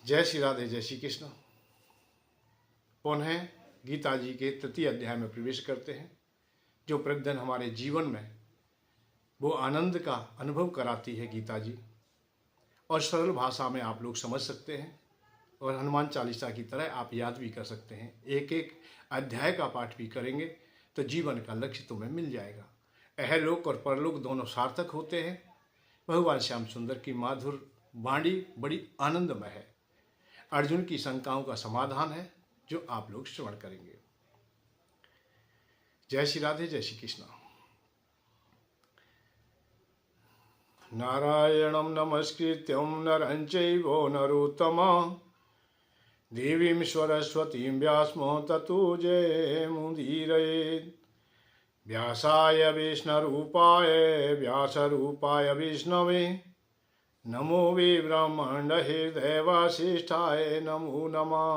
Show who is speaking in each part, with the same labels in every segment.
Speaker 1: जय श्री राधे, जय श्री कृष्ण। पुनः गीता जी के तृतीय अध्याय में प्रवेश करते हैं, जो प्रतिदिन हमारे जीवन में वो आनंद का अनुभव कराती है गीता जी, और सरल भाषा में आप लोग समझ सकते हैं और हनुमान चालीसा की तरह आप याद भी कर सकते हैं। एक एक अध्याय का पाठ भी करेंगे तो जीवन का लक्ष्य तुम्हें मिल जाएगा। अहलोक और परलोक दोनों सार्थक होते हैं। भगवान श्याम सुंदर की माधुर वाणी बड़ी आनंदमय है। अर्जुन की शंकाओं का समाधान है जो आप लोग श्रवण करेंगे। जय श्री राधे, जय श्री कृष्ण। नारायणं नमस्कृत्यं नरं चैव नरोत्तमं देवीं सरस्वतीं व्यासं ततो जयमुदीरयेत्। व्यासाय विष्णुरूपाय व्यासरूपाय विष्णवे नमो वे ब्रह्मांड हृदय वसिष्ठाय नमो नमः।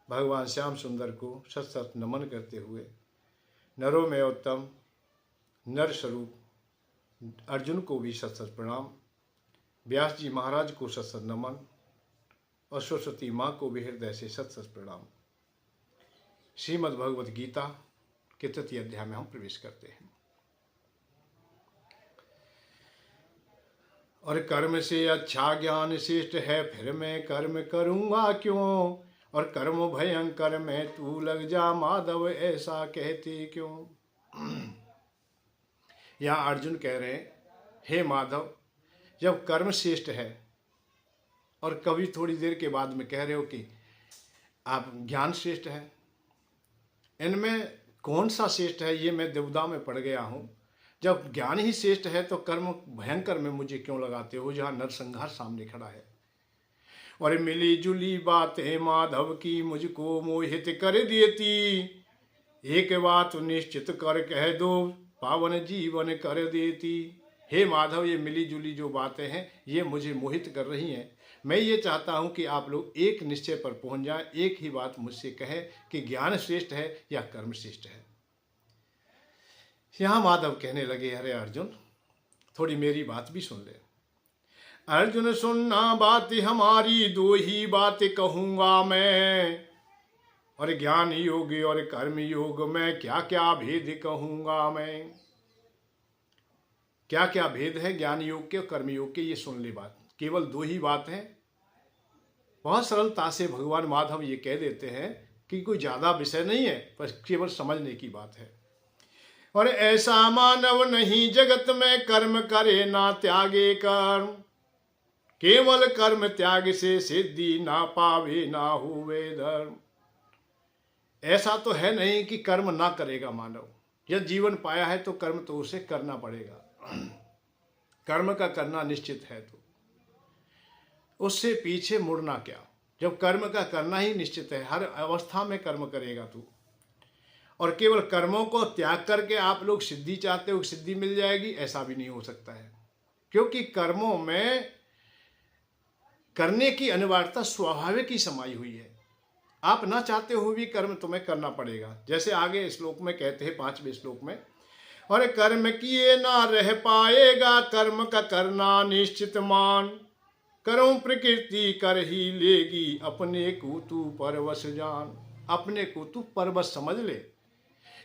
Speaker 1: भगवान श्याम सुंदर को सत सत नमन करते हुए नरों में उत्तम नर स्वरूप अर्जुन को भी सत सत प्रणाम, व्यास जी महाराज को सत सत नमन और सरस्वती माँ को भी हृदय से सत सत प्रणाम। श्रीमद् भगवत गीता के तृतीय अध्याय में हम प्रवेश करते हैं। और कर्म से अच्छा ज्ञान श्रेष्ठ है, फिर मैं कर्म करूँगा क्यों? और कर्म भयंकर में तू लग जा माधव, ऐसा कहते क्यों? यहाँ अर्जुन कह रहे हैं, हे माधव, जब कर्म श्रेष्ठ है और कभी थोड़ी देर के बाद में कह रहे हो कि आप ज्ञान श्रेष्ठ है, इनमें कौन सा श्रेष्ठ है? ये मैं दुविधा में पड़ गया हूँ। जब ज्ञान ही श्रेष्ठ है तो कर्म भयंकर में मुझे क्यों लगाते हो, जहाँ नरसंहार सामने खड़ा है। और मिली जुली बातें माधव की मुझको मोहित कर देती, एक बात निश्चित कर कह दो पावन जीवन कर देती। हे माधव, ये मिली जुली जो बातें हैं ये मुझे मोहित कर रही हैं। मैं ये चाहता हूँ कि आप लोग एक निश्चय पर पहुँच जाएं, एक ही बात मुझसे कहें कि ज्ञान श्रेष्ठ है या कर्म श्रेष्ठ है। यहाँ माधव कहने लगे, अरे अर्जुन, थोड़ी मेरी बात भी सुन ले। अर्जुन सुनना बात हमारी, दो ही बात कहूँगा मैं, और ज्ञान योग और कर्म योग में क्या क्या भेद कहूँगा मैं। क्या क्या भेद है ज्ञान योग के और कर्म योग के, ये सुन ले बात। केवल दो ही बात है। बहुत सरलता से भगवान माधव ये कह देते हैं कि कोई ज़्यादा विषय नहीं है, पर केवल समझने की बात है। और ऐसा मानव नहीं जगत में कर्म करे ना त्यागे कर्म, केवल कर्म त्याग से सिद्धि ना पावे ना हुए धर्म। ऐसा तो है नहीं कि कर्म ना करेगा मानव। यदि जीवन पाया है तो कर्म तो उसे करना पड़ेगा। कर्म का करना निश्चित है तो उससे पीछे मुड़ना क्या। जब कर्म का करना ही निश्चित है, हर अवस्था में कर्म करेगा तू। और केवल कर्मों को त्याग करके आप लोग सिद्धि चाहते हो, सिद्धि मिल जाएगी, ऐसा भी नहीं हो सकता है। क्योंकि कर्मों में करने की अनिवार्यता स्वाभाविक ही समाई हुई है। आप ना चाहते हो भी कर्म तुम्हें करना पड़ेगा। जैसे आगे श्लोक में कहते हैं, 5वें श्लोक में, और कर्म किए ना रह पाएगा, कर्म का करना निश्चित मान, करो प्रकृति कर ही लेगी, अपने को तू परवश जान। अपने को तू परवश समझ ले,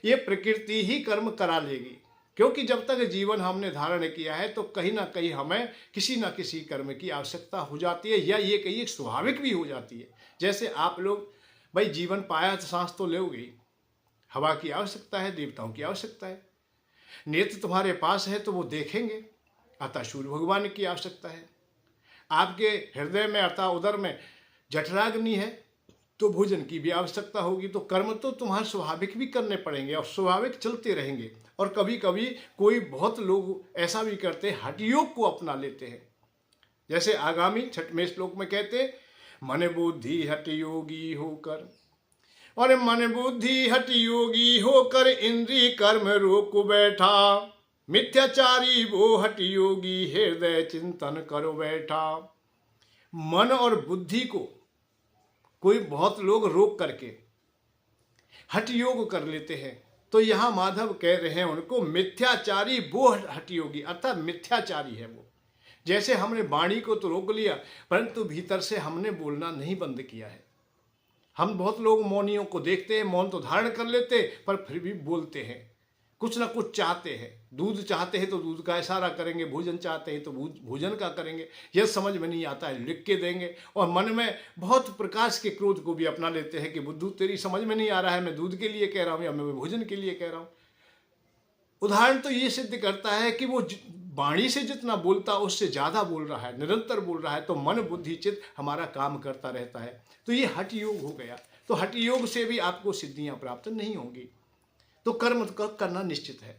Speaker 1: ये प्रकृति ही कर्म करा लेगी। क्योंकि जब तक जीवन हमने धारण किया है तो कहीं ना कहीं हमें किसी ना किसी कर्म की आवश्यकता हो जाती है, या ये कहीं स्वाभाविक भी हो जाती है। जैसे आप लोग भाई जीवन पाया तो सांस तो लोगे, हवा की आवश्यकता है, देवताओं की आवश्यकता है, नेत्र तुम्हारे पास है तो वो देखेंगे, अतः सूर्य भगवान की आवश्यकता है। आपके हृदय में अर्थात उदर में जठराग्नि है तो भोजन की भी आवश्यकता होगी। तो कर्म तो तुम्हारे स्वाभाविक भी करने पड़ेंगे और स्वाभाविक चलते रहेंगे। और कभी कभी कोई बहुत लोग ऐसा भी करते हैं, हठ योग को अपना लेते हैं। जैसे आगामी 6वें श्लोक में कहते हैं, मन बुद्धि हठ योगी होकर, और मन बुद्धि हठ योगी होकर इंद्रिय कर्म रोक बैठा, मिथ्याचारी वो हठ योगी हृदय चिंतन करो बैठा। मन और बुद्धि को कोई बहुत लोग रोक करके हठ योग कर लेते हैं। तो यहाँ माधव कह रहे हैं उनको, मिथ्याचारी वो हठ योगी, अर्थात मिथ्याचारी है वो, जैसे हमने वाणी को तो रोक लिया, परंतु भीतर से हमने बोलना नहीं बंद किया है। हम बहुत लोग मौनियों को देखते हैं, मौन तो धारण कर लेते पर फिर भी बोलते हैं, कुछ ना कुछ चाहते हैं। दूध चाहते हैं तो दूध का इशारा करेंगे, भोजन चाहते हैं तो भोजन का करेंगे। यह समझ में नहीं आता है, लिख के देंगे। और मन में बहुत प्रकाश के क्रोध को भी अपना लेते हैं कि बुद्धू तेरी समझ में नहीं आ रहा है, मैं दूध के लिए कह रहा हूँ या मैं भोजन के लिए कह रहा हूँ। उदाहरण तो ये सिद्ध करता है कि वो वाणी से जितना बोलता उससे ज़्यादा बोल रहा है, निरंतर बोल रहा है, तो मन बुद्धि चित्त हमारा काम करता रहता है। तो ये हठ योग हो गया। तो हठ योग से भी आपको सिद्धियां प्राप्त नहीं होंगी। तो कर्म का करना निश्चित है।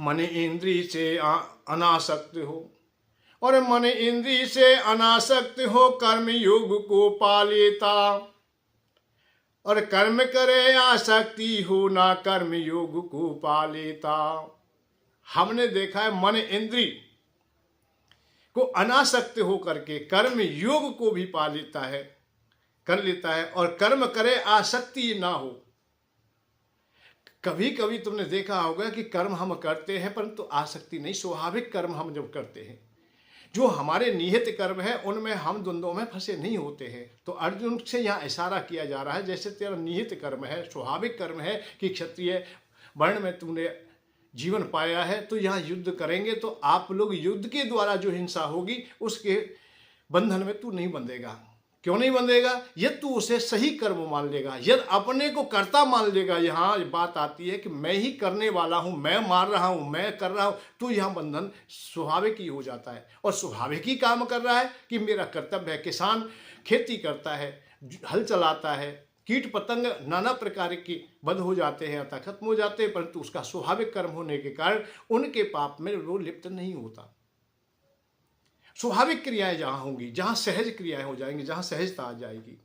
Speaker 1: मन इंद्रिय से अनासक्त हो, और मन इंद्रिय से अनासक्त हो कर्म योग को पा लेता, और कर्म करे आसक्ति हो ना कर्म योग को पा लेता। हमने देखा है मन इंद्रिय को अनासक्त हो करके कर्म योग को भी पा लेता है, कर लेता है, और कर्म करे आसक्ति ना हो। कभी कभी तुमने देखा होगा कि कर्म हम करते हैं परंतु आसक्ति नहीं। स्वाभाविक कर्म हम जब करते हैं, जो हमारे निहित कर्म है उनमें हम द्वंद्वों में फंसे नहीं होते हैं। तो अर्जुन से यहाँ इशारा किया जा रहा है, जैसे तेरा निहित कर्म है, स्वाभाविक कर्म है कि क्षत्रिय वर्ण में तूने जीवन पाया है, तो यहाँ युद्ध करेंगे तो आप लोग युद्ध के द्वारा जो हिंसा होगी उसके बंधन में तू नहीं बंधेगा। क्यों नहीं बंधेगा? यदि तू उसे सही कर्म मान लेगा, यदि अपने को कर्ता मान लेगा। यहाँ बात आती है कि मैं ही करने वाला हूँ, मैं मार रहा हूँ, मैं कर रहा हूँ, तो यहाँ बंधन स्वाभाविक ही हो जाता है। और स्वाभाविक ही काम कर रहा है कि मेरा कर्तव्य है। किसान खेती करता है, हल चलाता है, कीट पतंग नाना प्रकार की बंद हो जाते हैं अतः खत्म हो जाते हैं, परंतु उसका स्वाभाविक कर्म होने के कारण उनके पाप में वो लिप्त नहीं होता। स्वाभाविक क्रियाएं जहां होंगी, जहां सहज क्रियाएं हो जाएंगी, जहां सहजता आ जाएगी।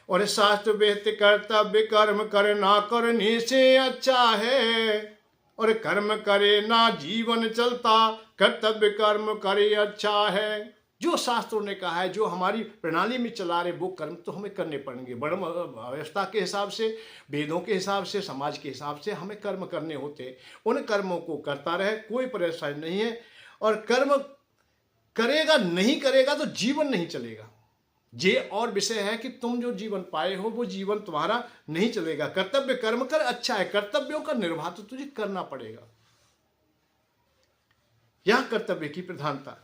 Speaker 1: और शास्त्र वेद कर्तव्य कर्म करना करने से अच्छा है, और कर्म करे ना जीवन चलता, कर्तव्य कर्म करे अच्छा है। जो शास्त्रों ने कहा है, जो हमारी प्रणाली में चला रहे वो कर्म तो हमें करने पड़ेंगे। वर्ण व्यवस्था के हिसाब से, वेदों के हिसाब से, समाज के हिसाब से हमें कर्म करने होते हैं। उन कर्मों को करता रहे, कोई परेशानी नहीं है। और कर्म करेगा नहीं करेगा तो जीवन नहीं चलेगा। ये और विषय है कि तुम जो जीवन पाए हो वो जीवन तुम्हारा नहीं चलेगा। कर्तव्य कर्म कर अच्छा है, कर्तव्यों का निर्वाह तो तुझे करना पड़ेगा। यह कर्तव्य की प्रधानता।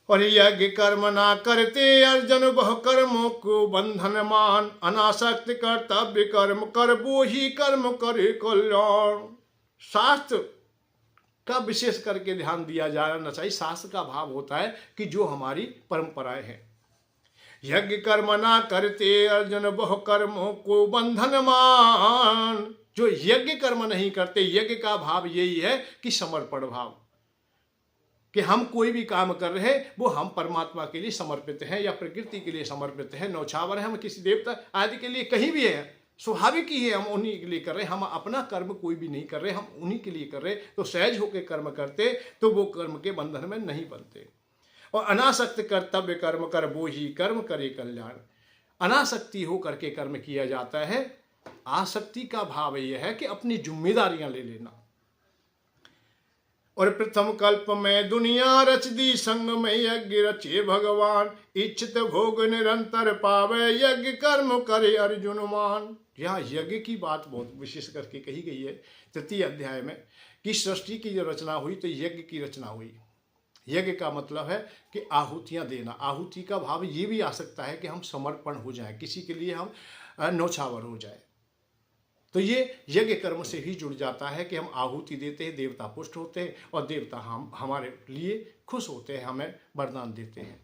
Speaker 1: और यज्ञ कर्म ना करते अर्जुन बहु कर्मों को बंधन मान, अनासक्त कर्तव्य कर्म कर वो ही कर्म करे कल्याण। शास्त्र का विशेष करके ध्यान दिया जाना चाहिए। शास्त्र का भाव होता है कि जो हमारी परंपराएं हैं। यज्ञ कर्म ना करते अर्जुन बहु कर्मों को बंधन मान। जो यज्ञ कर्म नहीं करते, यज्ञ का भाव यही है कि समर्पण भाव, कि हम कोई भी काम कर रहे हैं वो हम परमात्मा के लिए समर्पित हैं या प्रकृति के लिए समर्पित हैं, नौछावर है, हम किसी देवता आदि के लिए कहीं भी है, स्वाभाविक ही है, हम उन्हीं के लिए कर रहे हैं। हम अपना कर्म कोई भी नहीं कर रहे, हम उन्हीं के लिए कर रहे। तो सहज होकर कर्म करते तो वो कर्म के बंधन में नहीं बनते। और अनासक्त कर्तव्य कर्म कर वो ही कर्म करे कल्याण। अनासक्ति हो करके कर्म किया जाता है। आसक्ति का भाव यह है कि अपनी जिम्मेदारियां ले लेना। और प्रथम कल्प में दुनिया रच दी, संग में यज्ञ रचे भगवान, इच्छित भोग निरंतर पावे, यज्ञ कर्म करे अर्जुन मान। यहाँ यज्ञ की बात बहुत विशेष करके कही गई है 3 अध्याय में, कि सृष्टि की जो रचना हुई तो यज्ञ की रचना हुई। यज्ञ का मतलब है कि आहुतियां देना। आहुति का भाव ये भी आ सकता है कि हम समर्पण हो जाएं, किसी के लिए हम नौछावर हो जाए। तो ये यज्ञ कर्म से ही जुड़ जाता है कि हम आहुति देते हैं, देवता पुष्ट होते हैं और देवता हम हमारे लिए खुश होते हैं, हमें वरदान देते हैं।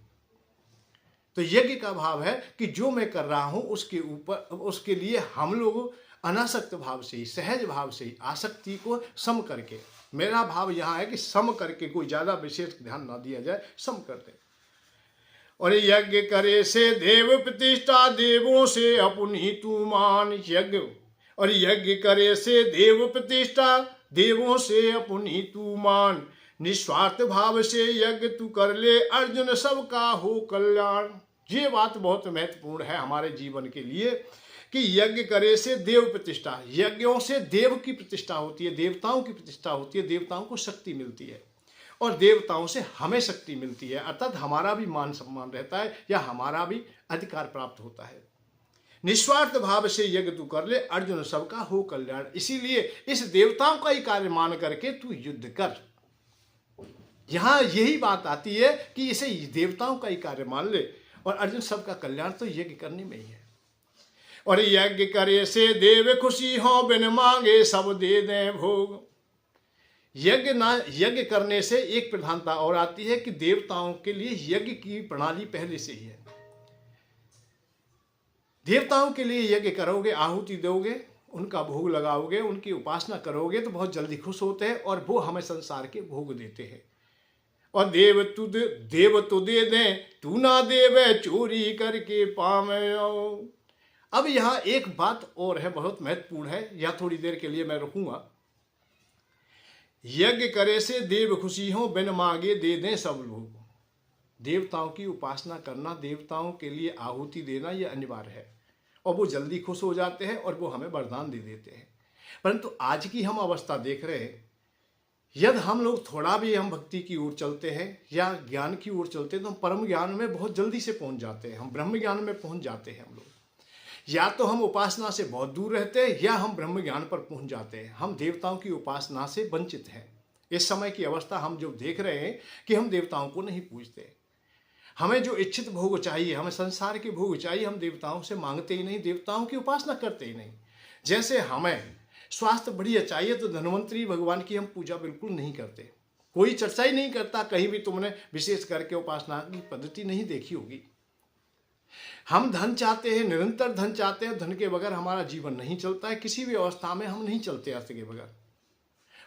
Speaker 1: तो यज्ञ का भाव है कि जो मैं कर रहा हूं उसके ऊपर, उसके लिए हम लोग अनासक्त भाव से ही, सहज भाव से ही, आसक्ति को सम करके, मेरा भाव यहाँ है कि सम करके, कोई ज्यादा विशेष ध्यान ना दिया जाए, सम कर दे। और यज्ञ करे से देव प्रतिष्ठा, देवों से अपनी तू मान। यज्ञ और यज्ञ करे से देव प्रतिष्ठा, देवों से अपनी तू मान। निस्वार्थ भाव से यज्ञ तू कर ले, अर्जुन सबका हो कल्याण। ये बात बहुत महत्वपूर्ण है हमारे जीवन के लिए कि यज्ञ करे से देव प्रतिष्ठा। यज्ञों से देव की प्रतिष्ठा होती है, देवताओं की प्रतिष्ठा होती है, देवताओं को शक्ति मिलती है। और देवताओं से हमें शक्ति मिलती है, अर्थात हमारा भी मान सम्मान रहता है या हमारा भी अधिकार प्राप्त होता है। निस्वार्थ भाव से यज्ञ तू कर ले, अर्जुन सबका हो कल्याण। इसीलिए इस देवताओं का ही कार्य मान करके तू युद्ध कर। यहां यही बात आती है कि इसे देवताओं का ही कार्य मान ले, और अर्जुन सबका कल्याण तो यज्ञ करने में ही है। और यज्ञ करे से देव खुशी हो, बिन मांगे सब दे दें भोग। यज्ञ करने से एक प्रधानता और आती है कि देवताओं के लिए यज्ञ की प्रणाली पहले से ही है। देवताओं के लिए यज्ञ करोगे, आहुति दोगे, उनका भोग लगाओगे, उनकी उपासना करोगे तो बहुत जल्दी खुश होते हैं और वो हमें संसार के भोग देते हैं। और देव तो दे दें, तू ना देवे चोरी करके पावे। अब यहाँ एक बात और है, बहुत महत्वपूर्ण है, यह थोड़ी देर के लिए मैं रुकूंगा। यज्ञ करे से देव खुशी हो, बिन मांगे दे दें सब लोग। देवताओं की उपासना करना, देवताओं के लिए आहुति देना, यह अनिवार्य है और वो जल्दी खुश हो जाते हैं और वो हमें वरदान दे देते हैं। परंतु आज की हम अवस्था देख रहे हैं, यदि हम लोग थोड़ा भी हम भक्ति की ओर चलते हैं या ज्ञान की ओर चलते हैं तो हम परम ज्ञान में बहुत जल्दी से पहुंच जाते हैं, हम ब्रह्म ज्ञान में पहुंच जाते हैं। हम लोग या तो हम उपासना से बहुत दूर रहते हैं या हम ब्रह्म ज्ञान पर पहुंच जाते हैं। हम देवताओं की उपासना से वंचित हैं। इस समय की अवस्था हम जो देख रहे हैं कि हम देवताओं को नहीं पूजते। हमें जो इच्छित भोग चाहिए, हमें संसार के भोग चाहिए, हम देवताओं से मांगते ही नहीं, देवताओं की उपासना करते ही नहीं। जैसे हमें स्वास्थ्य बढ़िया चाहिए तो धन्वंतरी भगवान की हम पूजा बिल्कुल नहीं करते, कोई चर्चा ही नहीं करता। कहीं भी तुमने विशेष करके उपासना की पद्धति नहीं देखी होगी। हम धन चाहते हैं, निरंतर धन चाहते हैं, धन के बगैर हमारा जीवन नहीं चलता है, किसी भी अवस्था में हम नहीं चलते अर्थ के बगैर।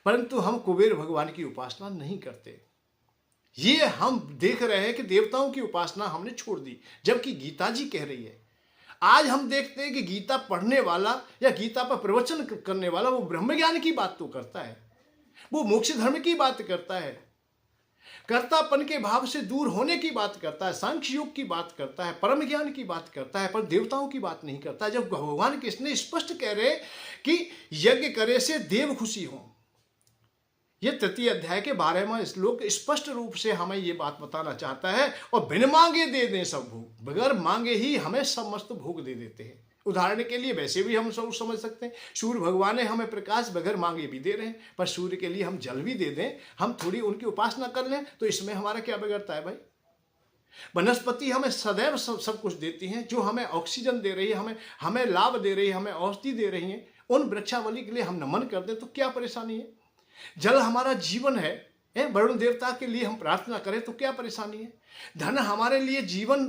Speaker 1: परंतु हम कुबेर भगवान की उपासना नहीं करते। ये हम देख रहे हैं कि देवताओं की उपासना हमने छोड़ दी, जबकि गीता जी कह रही है। आज हम देखते हैं कि गीता पढ़ने वाला या गीता पर प्रवचन करने वाला वो ब्रह्म ज्ञान की बात तो करता है, वो मोक्ष धर्म की बात करता है, कर्तापन के भाव से दूर होने की बात करता है, सांख्य योग की बात करता है, परम ज्ञान की बात करता है, पर देवताओं की बात नहीं करता। जब भगवान कृष्ण स्पष्ट कह रहे कि यज्ञ करे से देव खुशी हो, यह तृतीय अध्याय के 12वां श्लोक स्पष्ट रूप से हमें यह बात बताना चाहता है। और बिन मांगे दे दें सब भोग, बगैर मांगे ही हमें समस्त भोग दे देते हैं। उदाहरण के लिए वैसे भी हम सब समझ सकते हैं, सूर्य भगवान ने हमें प्रकाश बगैर मांगे भी दे रहे हैं, पर सूर्य के लिए हम जल भी दे दें, हम थोड़ी उनकी उपासना कर लें तो इसमें हमारा क्या बिगड़ता है भाई। वनस्पति हमें सदैव सब कुछ देती हैं, जो हमें ऑक्सीजन दे रही है, हमें लाभ दे रही है, हमें औषधि दे रही है, उन वृक्षावली के लिए हम नमन कर दें तो क्या परेशानी है। जल हमारा जीवन है, वरुण देवता के लिए हम प्रार्थना करें तो क्या परेशानी है। धन हमारे लिए जीवन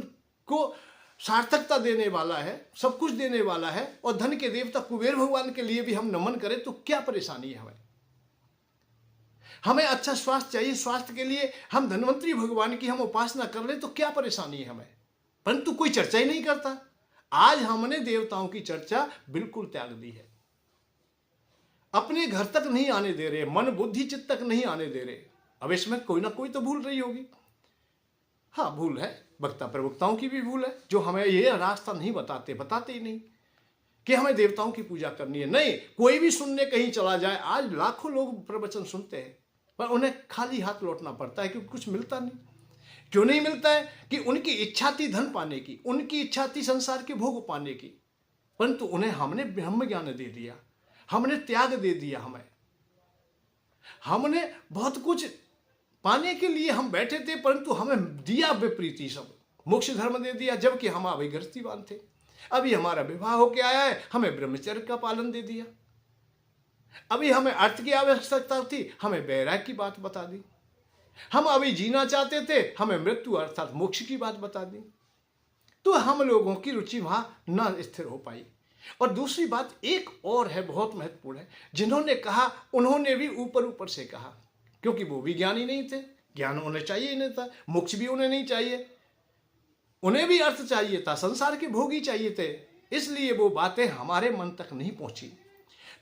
Speaker 1: को सार्थकता देने वाला है, सब कुछ देने वाला है, और धन के देवता कुबेर भगवान के लिए भी हम नमन करें तो क्या परेशानी है। हमें अच्छा स्वास्थ्य चाहिए, स्वास्थ्य के लिए हम धन्वंतरी भगवान की हम उपासना कर ले तो क्या परेशानी है हमें। परंतु कोई चर्चा ही नहीं करता। आज हमने देवताओं की चर्चा बिल्कुल त्याग दी है, अपने घर तक नहीं आने दे रहे, मन बुद्धि चित्त तक नहीं आने दे रहे। अब इसमें कोई ना कोई तो भूल रही होगी। हाँ, भूल है, वक्ता प्रवक्ताओं की भी भूल है, जो हमें ये रास्ता नहीं बताते ही नहीं कि हमें देवताओं की पूजा करनी है। नहीं, कोई भी सुनने कहीं चला जाए, आज लाखों लोग प्रवचन सुनते हैं पर उन्हें खाली हाथ लौटना पड़ता है क्योंकि कुछ मिलता नहीं। क्यों नहीं मिलता है कि उनकी इच्छा थी धन पाने की, उनकी इच्छा थी संसार के भोग पाने की, परंतु उन्हें हमने ब्रह्म ज्ञान दे दिया, हमने त्याग दे दिया। हमने बहुत कुछ पाने के लिए हम बैठे थे, परंतु हमें दिया विपरीत ही सब, मोक्ष धर्म दे दिया, जबकि हम अभी गृहस्थीवान थे। अभी हमारा विवाह होके आया है, हमें ब्रह्मचर्य का पालन दे दिया। अभी हमें अर्थ की आवश्यकता थी, हमें वैराग्य की बात बता दी। हम अभी जीना चाहते थे, हमें मृत्यु अर्थात मोक्ष की बात बता दी। तो हम लोगों की रुचि वहां न स्थिर हो पाई। और दूसरी बात एक और है, बहुत महत्वपूर्ण है, जिन्होंने कहा उन्होंने भी ऊपर ऊपर से कहा, क्योंकि वो भी ज्ञानी नहीं थे, ज्ञान उन्हें चाहिए ही नहीं था, मोक्ष भी उन्हें नहीं चाहिए, उन्हें भी अर्थ चाहिए था, संसार के भोग ही चाहिए थे, इसलिए वो बातें हमारे मन तक नहीं पहुंची।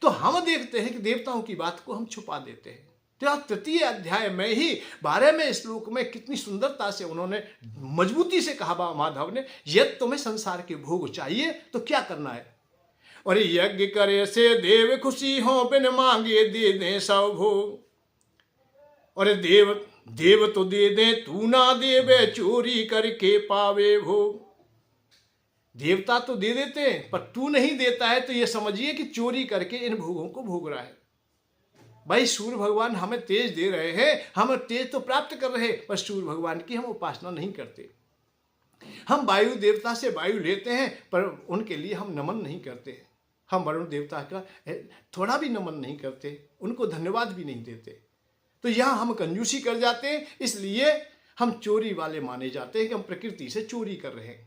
Speaker 1: तो हम देखते हैं कि देवताओं की बात को हम छुपा देते हैं। तो तृतीय अध्याय में ही 12वें श्लोक में कितनी सुंदरता से उन्होंने मजबूती से कहा माधव ने, यदि तुम्हें संसार के भोग चाहिए तो क्या करना है। और यज्ञ करे से देव खुशी हो, बिन मांगे दे दें सब भोग। और देव तो दे दे तू ना देवे, चोरी करके पावे भोग। देवता तो दे देते हैं पर तू नहीं देता है, तो ये समझिए कि चोरी करके इन भोगों को भोग रहा है। भाई सूर्य भगवान हमें तेज दे रहे हैं, हम तेज तो प्राप्त कर रहे हैं, पर सूर्य भगवान की हम उपासना नहीं करते। हम वायु देवता से वायु लेते हैं पर उनके लिए हम नमन नहीं करते। हम वरुण देवता का थोड़ा भी नमन नहीं करते, उनको धन्यवाद भी नहीं देते। तो यहाँ हम कंजूसी कर जाते हैं, इसलिए हम चोरी वाले माने जाते हैं कि हम प्रकृति से चोरी कर रहे हैं।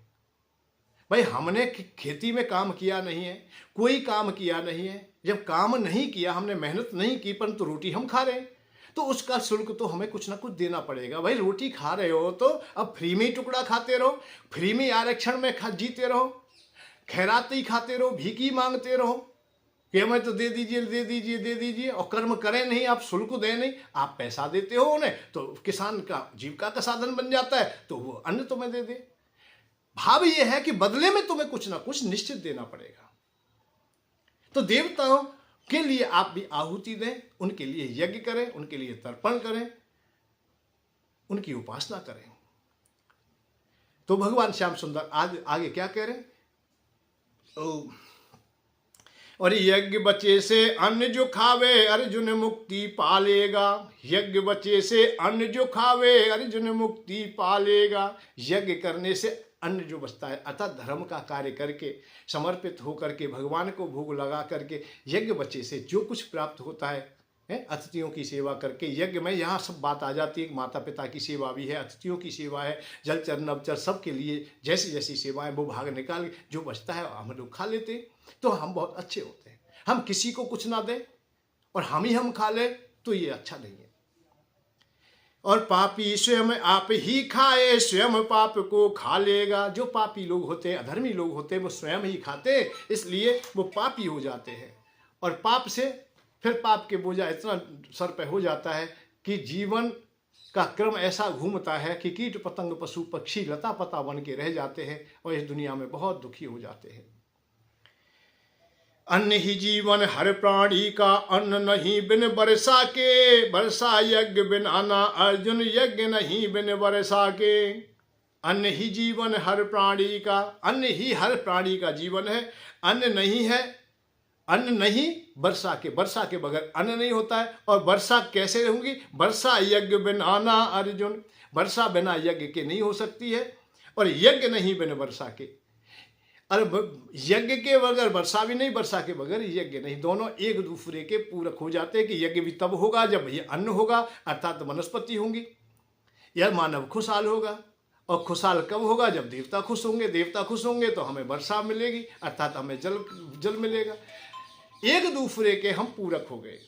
Speaker 1: भाई हमने खेती में काम किया नहीं है, कोई काम किया नहीं है। जब काम नहीं किया, हमने मेहनत नहीं की, परंतु रोटी हम खा रहे हैं, तो उसका शुल्क तो हमें कुछ ना कुछ देना पड़ेगा। भाई रोटी खा रहे हो तो अब फ्री में ही टुकड़ा खाते रहो, फ्री में आरक्षण में जीते रहो, खैरात ही खाते रहो, भीख मांगते रहो कि हमें तो दे दीजिए दे दीजिए दे दीजिए, और कर्म करें नहीं, आप शुल्क दें नहीं, आप पैसा देते हो उन्हें, तो किसान का जीविका का साधन बन जाता है, तो वो अन्न तुम्हें दे दे। भाव ये है कि बदले में तुम्हें कुछ ना कुछ निश्चित देना पड़ेगा। तो देवताओं के लिए आप भी आहुति दें, उनके लिए यज्ञ करें, उनके लिए तर्पण करें, उनकी उपासना करें। तो भगवान श्याम सुंदर आगे क्या कह रहे हैं? और यज्ञ बचे से अन्न जो खावे, अर्जुन मुक्ति पालेगा। यज्ञ बचे से अन्न जो खावे, अर्जुन मुक्ति पालेगा। यज्ञ करने से अन्न जो बचता है, अर्थात धर्म का कार्य करके, समर्पित होकर के, भगवान को भोग लगा करके, यज्ञ बचे से जो कुछ प्राप्त होता है, अतिथियों की सेवा करके, यज्ञ में यहाँ सब बात आ जाती है। माता पिता की सेवा भी है, अतिथियों की सेवा है, जलचर नवचर सबके लिए जैसी जैसी सेवाएं, वो भाग निकाल के जो बचता है हम लोग खा लेते हैं, तो हम बहुत अच्छे होते हैं। हम किसी को कुछ ना दें और हम खा लें, तो ये अच्छा नहीं है। और पापी स्वयं आप ही खाए, स्वयं पाप को खा लेगा। जो पापी लोग होते हैं, अधर्मी लोग होते हैं, वो स्वयं ही खाते, इसलिए वो पापी हो जाते हैं। और पाप से फिर पाप के बोझा इतना सर पे हो जाता है कि जीवन का क्रम ऐसा घूमता है कि कीट पतंग पशु पक्षी लता पता बन के रह जाते हैं और इस दुनिया में बहुत दुखी हो जाते हैं। अन्न ही जीवन हर प्राणी का, अन्न नहीं बिन वर्षा के। वर्षा यज्ञ बिन आना, अर्जुन यज्ञ नहीं बिन वर्षा के। अन्न ही जीवन हर प्राणी का, अन्न ही हर प्राणी का जीवन है। अन्न नहीं है, अन्न नहीं वर्षा के, वर्षा के बगैर अन्न नहीं होता है। और वर्षा कैसे होगी? वर्षा यज्ञ बिन आना अर्जुन, वर्षा बिना यज्ञ के नहीं हो सकती है, और यज्ञ नहीं बिन वर्षा के। अरे यज्ञ के बगैर वर्षा भी नहीं, वर्षा के बगैर यज्ञ नहीं, दोनों एक दूसरे के पूरक हो जाते हैं। कि यज्ञ भी तब होगा जब ये अन्न होगा, अर्थात वनस्पति होंगी, या मानव खुशहाल होगा। और खुशहाल कब होगा? जब देवता खुश होंगे। देवता खुश होंगे तो हमें वर्षा मिलेगी, अर्थात हमें जल मिलेगा। एक दूसरे के हम पूरक हो गए।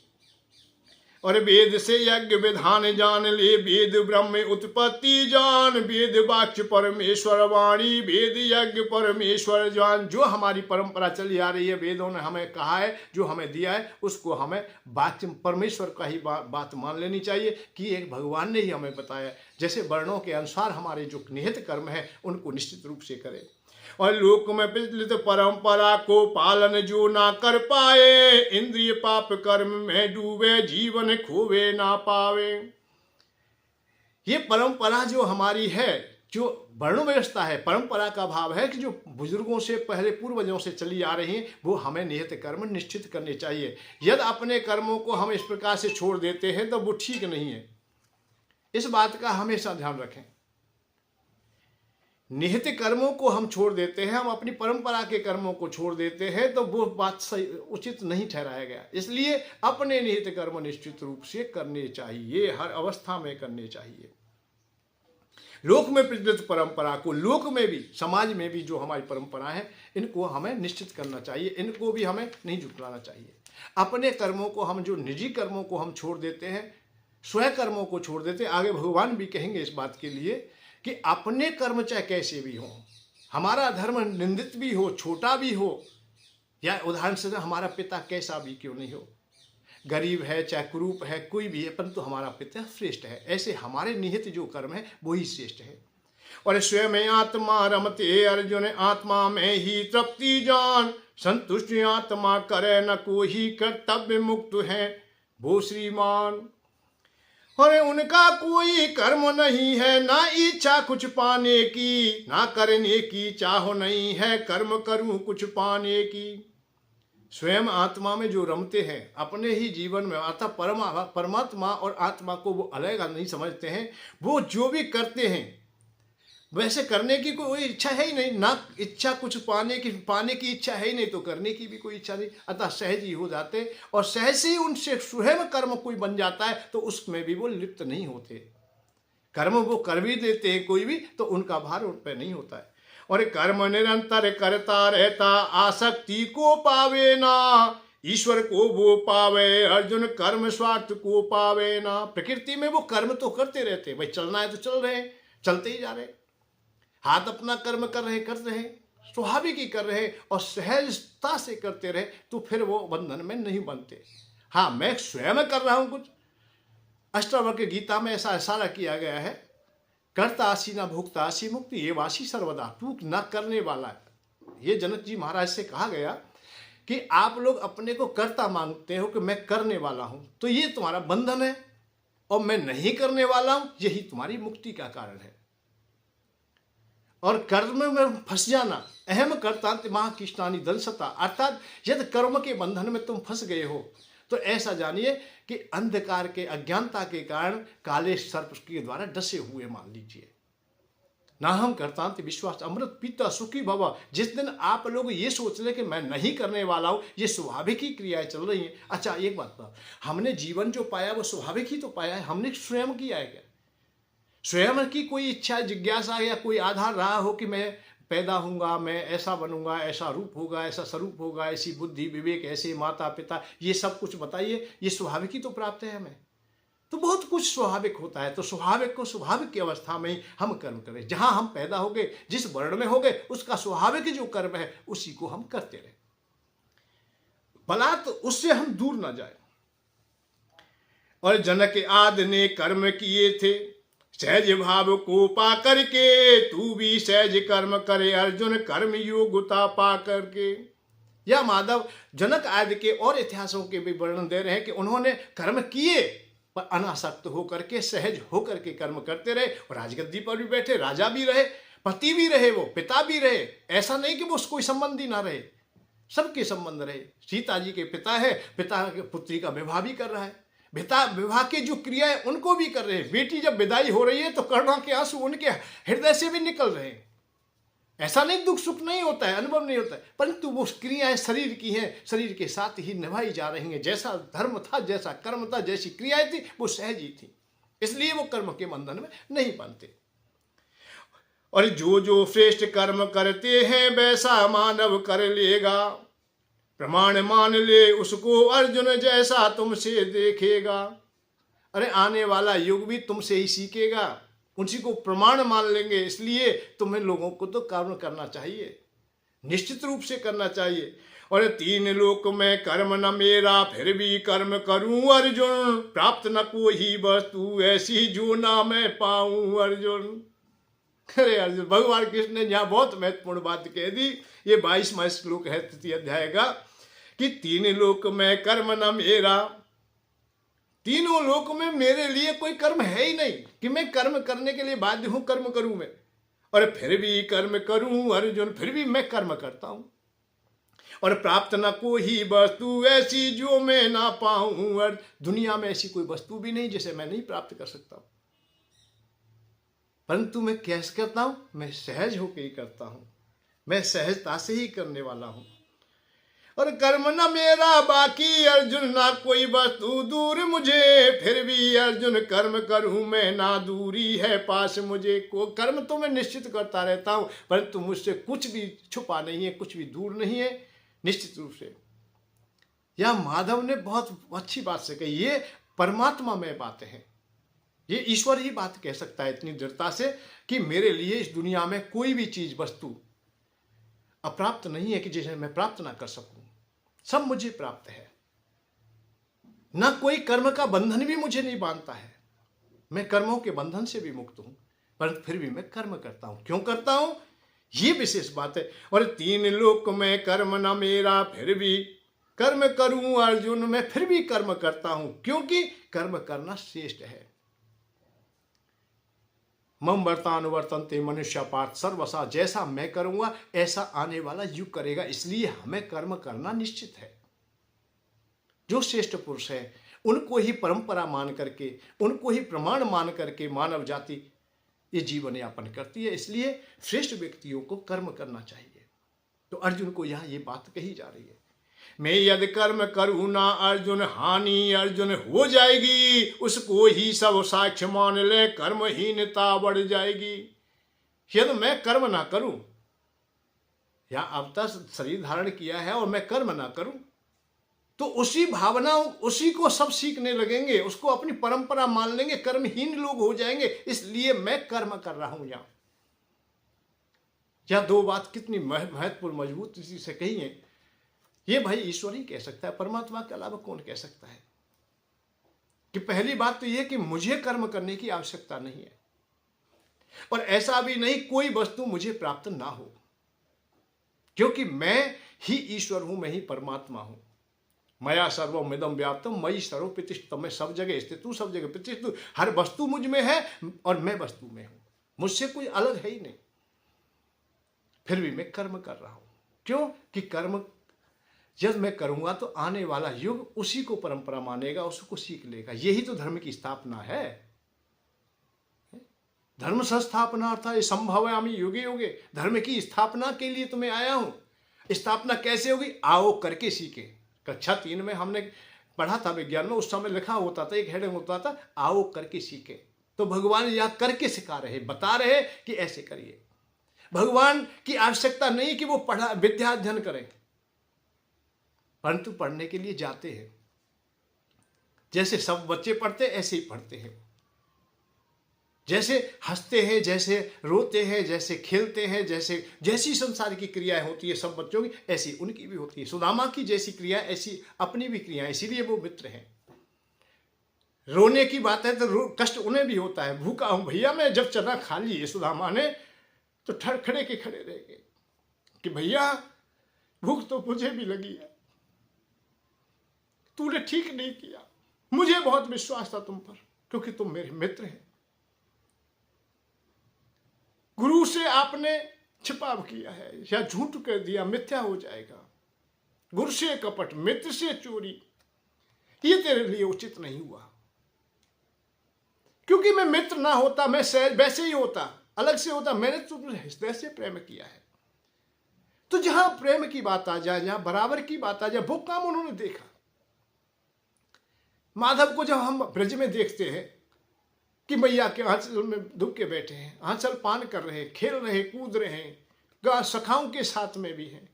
Speaker 1: और वेद से यज्ञ विधान जान ले, वेद ब्रह्म उत्पत्ति जान। वेद वाक्य परमेश्वर वाणी, वेद यज्ञ परमेश्वर जान। जो हमारी परंपरा चली आ रही है, वेदों ने हमें कहा है, जो हमें दिया है, उसको हमें वाक्य परमेश्वर का ही बात मान लेनी चाहिए कि एक भगवान ने ही हमें बताया। जैसे वर्णों के अनुसार हमारे जो निहित कर्म है उनको निश्चित रूप से करें। और लोक में प्रचलित परंपरा को पालन जो ना कर पाए, इंद्रिय पाप कर्म में डूबे, जीवन खोवे ना पावे। ये परंपरा जो हमारी है, जो वर्ण व्यवस्था है, परंपरा का भाव है कि जो बुजुर्गों से पहले पूर्वजों से चली आ रही है, वो हमें नियत कर्म निश्चित करने चाहिए। यदि अपने कर्मों को हम इस प्रकार से छोड़ देते हैं तो वो ठीक नहीं है। इस बात का हमेशा ध्यान रखें। निहित कर्मों को हम छोड़ देते हैं, हम अपनी परंपरा के कर्मों को छोड़ देते हैं, तो वो बात सही उचित नहीं ठहराया गया। इसलिए अपने निहित कर्म निश्चित रूप से करने चाहिए, हर अवस्था में करने चाहिए। लोक में प्रचलित परंपरा को, लोक में भी, समाज में भी जो हमारी परंपरा है, इनको हमें निश्चित करना चाहिए, इनको भी हमें नहीं झुटलाना चाहिए। अपने कर्मों को, हम जो निजी कर्मों को हम छोड़ देते हैं, स्वयं कर्मों को छोड़ देते हैं। आगे भगवान भी कहेंगे इस बात के लिए कि अपने कर्म चाहे कैसे भी हो, हमारा धर्म निंदित भी हो, छोटा भी हो, या उदाहरण से हमारा पिता कैसा भी क्यों नहीं हो, गरीब है चाहे कुरूप है, कोई भी है, परंतु हमारा पिता श्रेष्ठ है। ऐसे हमारे निहित जो कर्म है वही श्रेष्ठ है। और स्वयं आत्मा रमते अर्जुन, आत्मा में ही तृप्ति जान। संतुष्ट आत्मा करे न कोई, कर्तव्य मुक्त है वो श्रीमान। और उनका कोई कर्म नहीं है, ना इच्छा कुछ पाने की, ना करने की चाह नहीं है, कर्म करूं कुछ पाने की। स्वयं आत्मा में जो रमते हैं अपने ही जीवन में, अर्थात परमात्मा और आत्मा को वो अलग नहीं समझते हैं, वो जो भी करते हैं वैसे करने की कोई इच्छा है ही नहीं, ना इच्छा कुछ पाने की इच्छा है ही नहीं, तो करने की भी कोई इच्छा नहीं, अतः सहज ही हो जाते। और सहज ही उनसे स्वयं कर्म कोई बन जाता है तो उसमें भी वो लिप्त नहीं होते। कर्म वो कर भी देते हैं कोई भी, तो उनका भार उन पर नहीं होता है। और कर्म निरंतर करता रहता, आसक्ति को पावे ना, ईश्वर को वो पावे, अर्जुन कर्म स्वार्थ को पावे ना। प्रकृति में वो कर्म तो करते रहते, भाई चलना है तो चल रहे, चलते ही जा रहे, हाथ अपना कर्म कर रहे, स्वाभाविक ही कर रहे और सहजता से करते रहे, तो फिर वो बंधन में नहीं बनते। हाँ, मैं स्वयं कर रहा हूं कुछ, अष्टावक्र गीता में ऐसा इशारा किया गया है, करता आसी ना भोगता आसी मुक्ति ये वासी सर्वदा, तू न करने वाला है। ये जनक जी महाराज से कहा गया कि आप लोग अपने को कर्ता मानते हो कि मैं करने वाला हूं, तो ये तुम्हारा बंधन है, और मैं नहीं करने वाला हूं, यही तुम्हारी मुक्ति का कारण है। और कर्म में फंस जाना, अहम कर्ता महाकृष्णानी दंसता, अर्थात यदि कर्म के बंधन में तुम फंस गए हो तो ऐसा जानिए कि अंधकार के अज्ञानता के कारण काले सर्प के द्वारा डसे हुए मान लीजिए। ना हम कर्तांत विश्वास अमृत पीता सुखी भवा। जिस दिन आप लोग ये सोच रहे कि मैं नहीं करने वाला हूं, ये स्वाभाविक ही क्रियाएं चल रही हैं। अच्छा एक बात बताओ, हमने जीवन जो पाया वो स्वाभाविक ही तो पाया है, हमने स्वयं किया है क्या? स्वयं की कोई इच्छा जिज्ञासा या कोई आधार रहा हो कि मैं पैदा होऊंगा, मैं ऐसा बनूंगा, ऐसा रूप होगा, ऐसा स्वरूप होगा, ऐसी बुद्धि विवेक, ऐसे माता पिता, ये सब कुछ बताइए, ये स्वाभाविक ही तो प्राप्त है हमें। तो बहुत कुछ स्वाभाविक होता है, तो स्वाभाविक को स्वाभाविक की अवस्था में ही हम कर्म करें। जहां हम पैदा हो गए, जिस वर्ण में हो गए, उसका स्वाभाविक जो कर्म है उसी को हम करते रहे, बलात् उससे हम दूर ना जाए। और जनक आदि ने कर्म किए थे, सहज भाव को पा करके, तू भी सहज कर्म करे अर्जुन, कर्म योग्यता पा करके। या माधव जनक आदि के और इतिहासों के भी वर्णन दे रहे हैं कि उन्होंने कर्म किए पर अनासक्त होकर के, सहज होकर के कर्म करते रहे, और राजगद्दी पर भी बैठे, राजा भी रहे, पति भी रहे, वो पिता भी रहे। ऐसा नहीं कि वो कोई संबंधी ना रहे, सबके संबंध रहे। सीता जी के पिता है, पिता के पुत्री का विवाह भी कर रहा है, विवाह की जो क्रिया है उनको भी कर रहे हैं। बेटी जब विदाई हो रही है तो करुणा के आंसू उनके हृदय से भी निकल रहे हैं। ऐसा नहीं दुख सुख नहीं होता है, अनुभव नहीं होता है, परंतु वो क्रियाएं शरीर की हैं, शरीर के साथ ही निभाई जा रही हैं। जैसा धर्म था, जैसा कर्म था, जैसी क्रियाएं थी, वो सहज ही थी, इसलिए वो कर्म के बंधन में नहीं बनते। और जो श्रेष्ठ कर्म करते हैं वैसा मानव कर लेगा, प्रमाण मान ले उसको अर्जुन, जैसा तुमसे देखेगा। अरे आने वाला युग भी तुमसे ही सीखेगा, उसी को प्रमाण मान लेंगे। इसलिए तुम्हें लोगों को तो कर्म करना चाहिए, निश्चित रूप से करना चाहिए। और 3 लोक में कर्म न मेरा, फिर भी कर्म करूं अर्जुन, प्राप्त न कोई वस्तु ऐसी जो ना मैं पाऊं अर्जुन। अरे अर्जुन, भगवान कृष्ण ने यहाँ बहुत महत्वपूर्ण बात कह दी। ये 22वां श्लोक है 3 अध्याय का, कि 3 लोक में कर्म न मेरा, तीनों लोक में मेरे लिए कोई कर्म है ही नहीं कि मैं कर्म करने के लिए बाध्य हूं, कर्म करूं मैं। और फिर भी कर्म करूं अर्जुन, फिर भी मैं कर्म करता हूं। और प्राप्त न कोई वस्तु ऐसी जो मैं ना पाऊं, और दुनिया में ऐसी कोई वस्तु भी नहीं जिसे मैं नहीं प्राप्त कर सकता हूं, परंतु मैं कैसे करता हूं? मैं सहज होकर ही करता हूं, मैं सहजता से ही करने वाला हूं। और कर्म न मेरा बाकी अर्जुन, ना कोई वस्तु दूर मुझे, फिर भी अर्जुन कर्म करूं मैं, ना दूरी है पास मुझे को। कर्म तो मैं निश्चित करता रहता हूं, परंतु मुझसे कुछ भी छुपा नहीं है, कुछ भी दूर नहीं है, निश्चित रूप से। यह माधव ने बहुत अच्छी बात से कही, ये परमात्मा में बातें हैं, ये ईश्वर ही बात कह सकता है इतनी दृढ़ता से कि मेरे लिए इस दुनिया में कोई भी चीज वस्तु अप्राप्त नहीं है कि जिसे मैं प्राप्त ना कर सकूं, सब मुझे प्राप्त है। ना कोई कर्म का बंधन भी मुझे नहीं बांधता है, मैं कर्मों के बंधन से भी मुक्त हूं, परंतु फिर भी मैं कर्म करता हूं। क्यों करता हूं, ये विशेष बात है। और 3 लोक में कर्म न मेरा, फिर भी कर्म करूं अर्जुन, मैं फिर भी कर्म करता हूं, क्योंकि कर्म करना श्रेष्ठ है। मम वर्तानुवर्तन्ते मनुष्य पार्थ सर्वसा, जैसा मैं करूंगा ऐसा आने वाला युग करेगा। इसलिए हमें कर्म करना निश्चित है। जो श्रेष्ठ पुरुष है उनको ही परंपरा मान करके, उनको ही प्रमाण मान करके मानव जाति ये जीवन यापन करती है। इसलिए श्रेष्ठ व्यक्तियों को कर्म करना चाहिए। तो अर्जुन को यहाँ ये बात कही जा रही है, मैं यदि कर्म करूँ ना अर्जुन हानि अर्जुन हो जाएगी, उसको ही सब साक्ष्य मान ले कर्महीनता बढ़ जाएगी। यदि मैं कर्म ना करूं, या अब तक शरीर धारण किया है और मैं कर्म ना करूं, तो उसी भावना उसी को सब सीखने लगेंगे, उसको अपनी परंपरा मान लेंगे, कर्महीन लोग हो जाएंगे। इसलिए मैं कर्म कर रहा हूं। यह दो बात कितनी महत्वपूर्ण मजबूती से कही है। ये भाई ईश्वर ही कह सकता है, परमात्मा के अलावा कौन कह सकता है। कि पहली बात तो यह कि मुझे कर्म करने की आवश्यकता नहीं है, और ऐसा भी नहीं कोई वस्तु मुझे प्राप्त ना हो, क्योंकि मैं ही ईश्वर हूं, मैं ही परमात्मा हूं। मया सर्वमिदं व्याप्तम मयि सर्वं प्रतिष्ठितम्, मैं सब जगह स्थित हूं, सब जगह प्रतिष्ठित हूं। हर वस्तु मुझ में है और मैं वस्तु में हूं, मुझसे कोई अलग है ही नहीं। फिर भी मैं कर्म कर रहा हूं। क्यों? कि कर्म जब मैं करूंगा तो आने वाला युग उसी को परंपरा मानेगा, उसको सीख लेगा। यही तो धर्म की स्थापना है। धर्म संस्थापनार्थाय संभवामि युगे युगे, धर्म की स्थापना के लिए तो मैं आया हूं। स्थापना कैसे होगी? आओ करके सीखे। कक्षा 3 में हमने पढ़ा था विज्ञान में, उस समय लिखा होता था, एक हेडिंग होता था, आओ करके सीखे। तो भगवान यहाँ करके सिखा रहे, बता रहे कि ऐसे करिए। भगवान की आवश्यकता नहीं कि वो पढ़ा विद्या अध्ययन करें, परंतु पढ़ने के लिए जाते हैं। जैसे सब बच्चे पढ़ते ऐसे ही पढ़ते हैं, जैसे हंसते हैं, जैसे रोते हैं, जैसे खेलते हैं, जैसी संसार की क्रियाएं होती है सब बच्चों की, ऐसी उनकी भी होती है। सुदामा की जैसी क्रिया ऐसी अपनी भी क्रियाएं, इसीलिए वो मित्र हैं। रोने की बात है तो कष्ट उन्हें भी होता है। भूखा हूं भैया मैं, जब चना खा ली सुदामा ने तो खड़े के खड़े रह गए कि भैया भूख तो मुझे भी लगी है, तूने ठीक नहीं किया, मुझे बहुत विश्वास था तुम पर, क्योंकि तुम मेरे मित्र हैं। गुरु से आपने छिपाव किया है या झूठ कर दिया, मिथ्या हो जाएगा। गुरु से कपट, मित्र से चोरी, ये तेरे लिए उचित नहीं हुआ। क्योंकि मैं मित्र ना होता, मैं वैसे ही होता, अलग से होता। मैंने तुमसे हृदय से प्रेम किया है। तो जहां प्रेम की बात आ जाए, जहां बराबर की बात आ जाए, वो काम उन्होंने देखा। माधव को जब हम ब्रज में देखते हैं कि मैया के आंचल में दुब के बैठे हैं, आंचल पान कर रहे हैं, खेल रहे, कूद रहे हैं, सखाओं के साथ में भी हैं।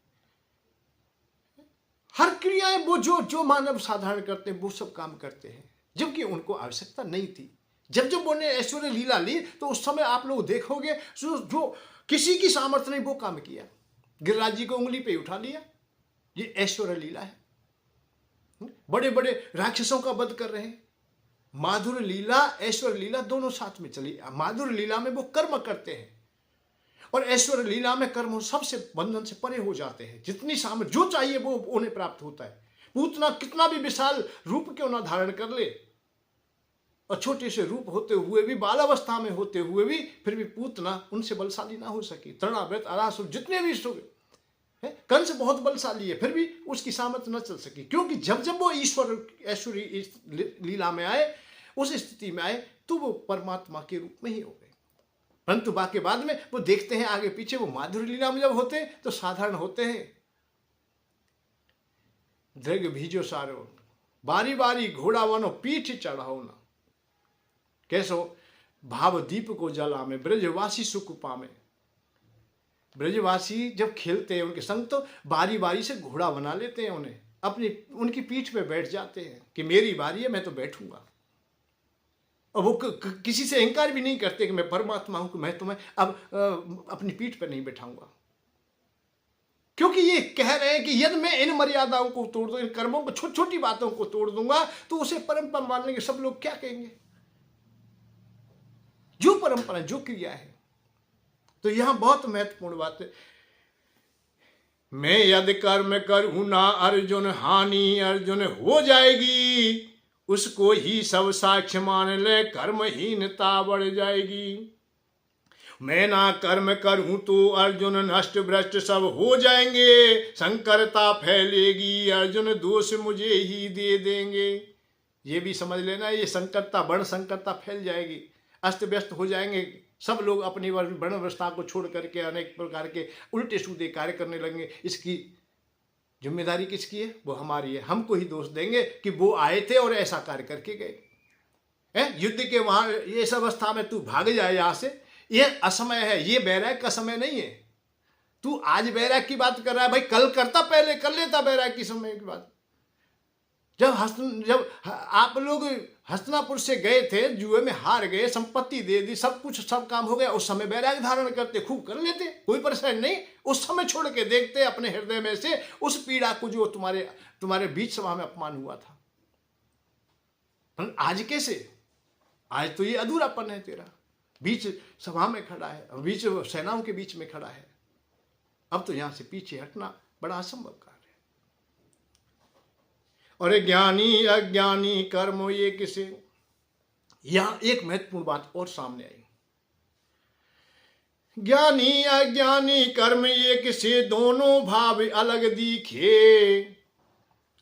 Speaker 1: हर क्रियाएं वो जो मानव साधारण करते हैं वो सब काम करते हैं, जबकि उनको आवश्यकता नहीं थी। जब उन्होंने ऐश्वर्य लीला ली तो उस समय आप लोग देखोगे जो किसी की सामर्थ्य नहीं वो काम किया। गिरिराज जी को उंगली पे उठा लिया, ये ऐश्वर्य लीला है। बड़े बड़े राक्षसों का वध कर रहे हैं। माधुर लीला ऐश्वर्य लीला दोनों साथ में चली। माधुर लीला में वो कर्म करते हैं और ऐश्वर्य लीला में कर्म सबसे बंधन से परे हो जाते हैं। जितनी सामर्थ्य जो चाहिए वो उन्हें प्राप्त होता है। पूतना कितना भी विशाल रूप क्यों ना धारण कर ले, और छोटे से रूप होते हुए भी, बालावस्था में होते हुए भी, फिर भी पूतना उनसे बलशाली ना हो सकी। तृणाव्रत अरासुर जितने भी कंस बहुत बलशाली है, फिर भी उसकी सामर्थ्य न चल सकी। क्योंकि जब वो ईश्वर ऐश्वर्य लीला में आए, उस स्थिति में आए, तो वो परमात्मा के रूप में ही हो गए। परंतु बाकी बाद में वो देखते हैं आगे पीछे, वो माधुर्य लीला में जब होते हैं तो साधारण होते हैं। दृग भीजो सारो बारी बारी घोड़ा वनो पीठ चढ़ाओ ना, कैसो भाव दीप को जला में ब्रजवासी सुख पामे। ब्रजवासी जब खेलते हैं उनके संग तो बारी बारी से घोड़ा बना लेते हैं, उनकी पीठ पे बैठ जाते हैं कि मेरी बारी है, मैं तो बैठूंगा। और वो किसी से अहंकार भी नहीं करते कि मैं परमात्मा हूं, कि मैं तुम्हें अब अपनी पीठ पे नहीं बैठाऊंगा। क्योंकि ये कह रहे हैं कि यदि मैं इन मर्यादाओं को तोड़ दूं, इन कर्मों को, छोटी छोटी बातों को तोड़ दूंगा, तो उसे परंपरा मान लेंगे सब लोग। क्या कहेंगे? जो परंपरा, जो क्रिया है। तो यहां बहुत महत्वपूर्ण बात है, मैं यदि कर्म करूं ना अर्जुन हानि अर्जुन हो जाएगी, उसको ही सब साक्ष्य मान ले कर्महीनता बढ़ जाएगी। मैं ना कर्म करूं तो अर्जुन नष्ट भ्रष्ट सब हो जाएंगे, संकरता फैलेगी अर्जुन दोष मुझे ही दे देंगे। ये भी समझ लेना, ये संकरता वर्ण संकरता फैल जाएगी, अस्त व्यस्त हो जाएंगे, सब लोग अपनी वर्ण व्यवस्था को छोड़ करके अनेक प्रकार के उल्टे सीधे कार्य करने लगेंगे। इसकी जिम्मेदारी किसकी है? वो हमारी है। हमको ही दोष देंगे कि वो आए थे और ऐसा कार्य करके गए। युद्ध के वहां इस अवस्था में तू भाग जाए यहाँ से, ये असमय है, ये बैराग का समय नहीं है। तू आज बैराग की बात कर रहा है, भाई कल करता, पहले कर लेता बैराग की समय की बात। जब आप लोग हस्तिनापुर से गए थे, जुए में हार गए, संपत्ति दे दी, सब कुछ सब काम हो गया, उस समय बैराग धारण करते, खूब कर लेते, कोई परेशानी नहीं। उस समय छोड़ के देखते अपने हृदय में से उस पीड़ा को जो तुम्हारे बीच सभा में अपमान हुआ था। आज कैसे? आज तो ये अधूरापन है तेरा, बीच सभा में खड़ा है, बीच सेनाओं के बीच में खड़ा है, अब तो यहां से पीछे हटना बड़ा असंभव कार्य है। और ज्ञानी अज्ञानी कर्म ये किसे, यहां एक महत्वपूर्ण बात और सामने आई। ज्ञानी अज्ञानी कर्म ये किसे, दोनों भाव अलग दिखे,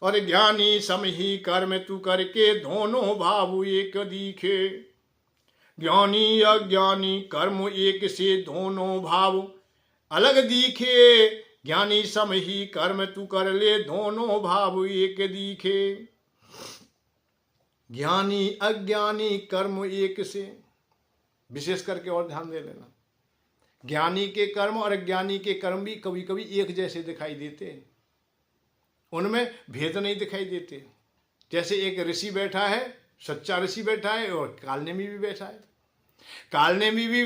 Speaker 1: और ज्ञानी सम ही कर्म तू करके, दोनों भाव एक दिखे। ज्ञानी अज्ञानी कर्म एक से, दोनों भाव अलग दिखे, ज्ञानी सम ही कर्म तू कर ले, दोनों भाव एक दिखे। ज्ञानी अज्ञानी कर्म एक से, विशेष करके और ध्यान दे लेना, ज्ञानी के कर्म और अज्ञानी के कर्म भी कभी कभी एक जैसे दिखाई देते हैं, उनमें भेद नहीं दिखाई देते। जैसे एक ऋषि बैठा है, सच्चा ऋषि बैठा है, और कालनेमी भी बैठा है। कालनेमी भी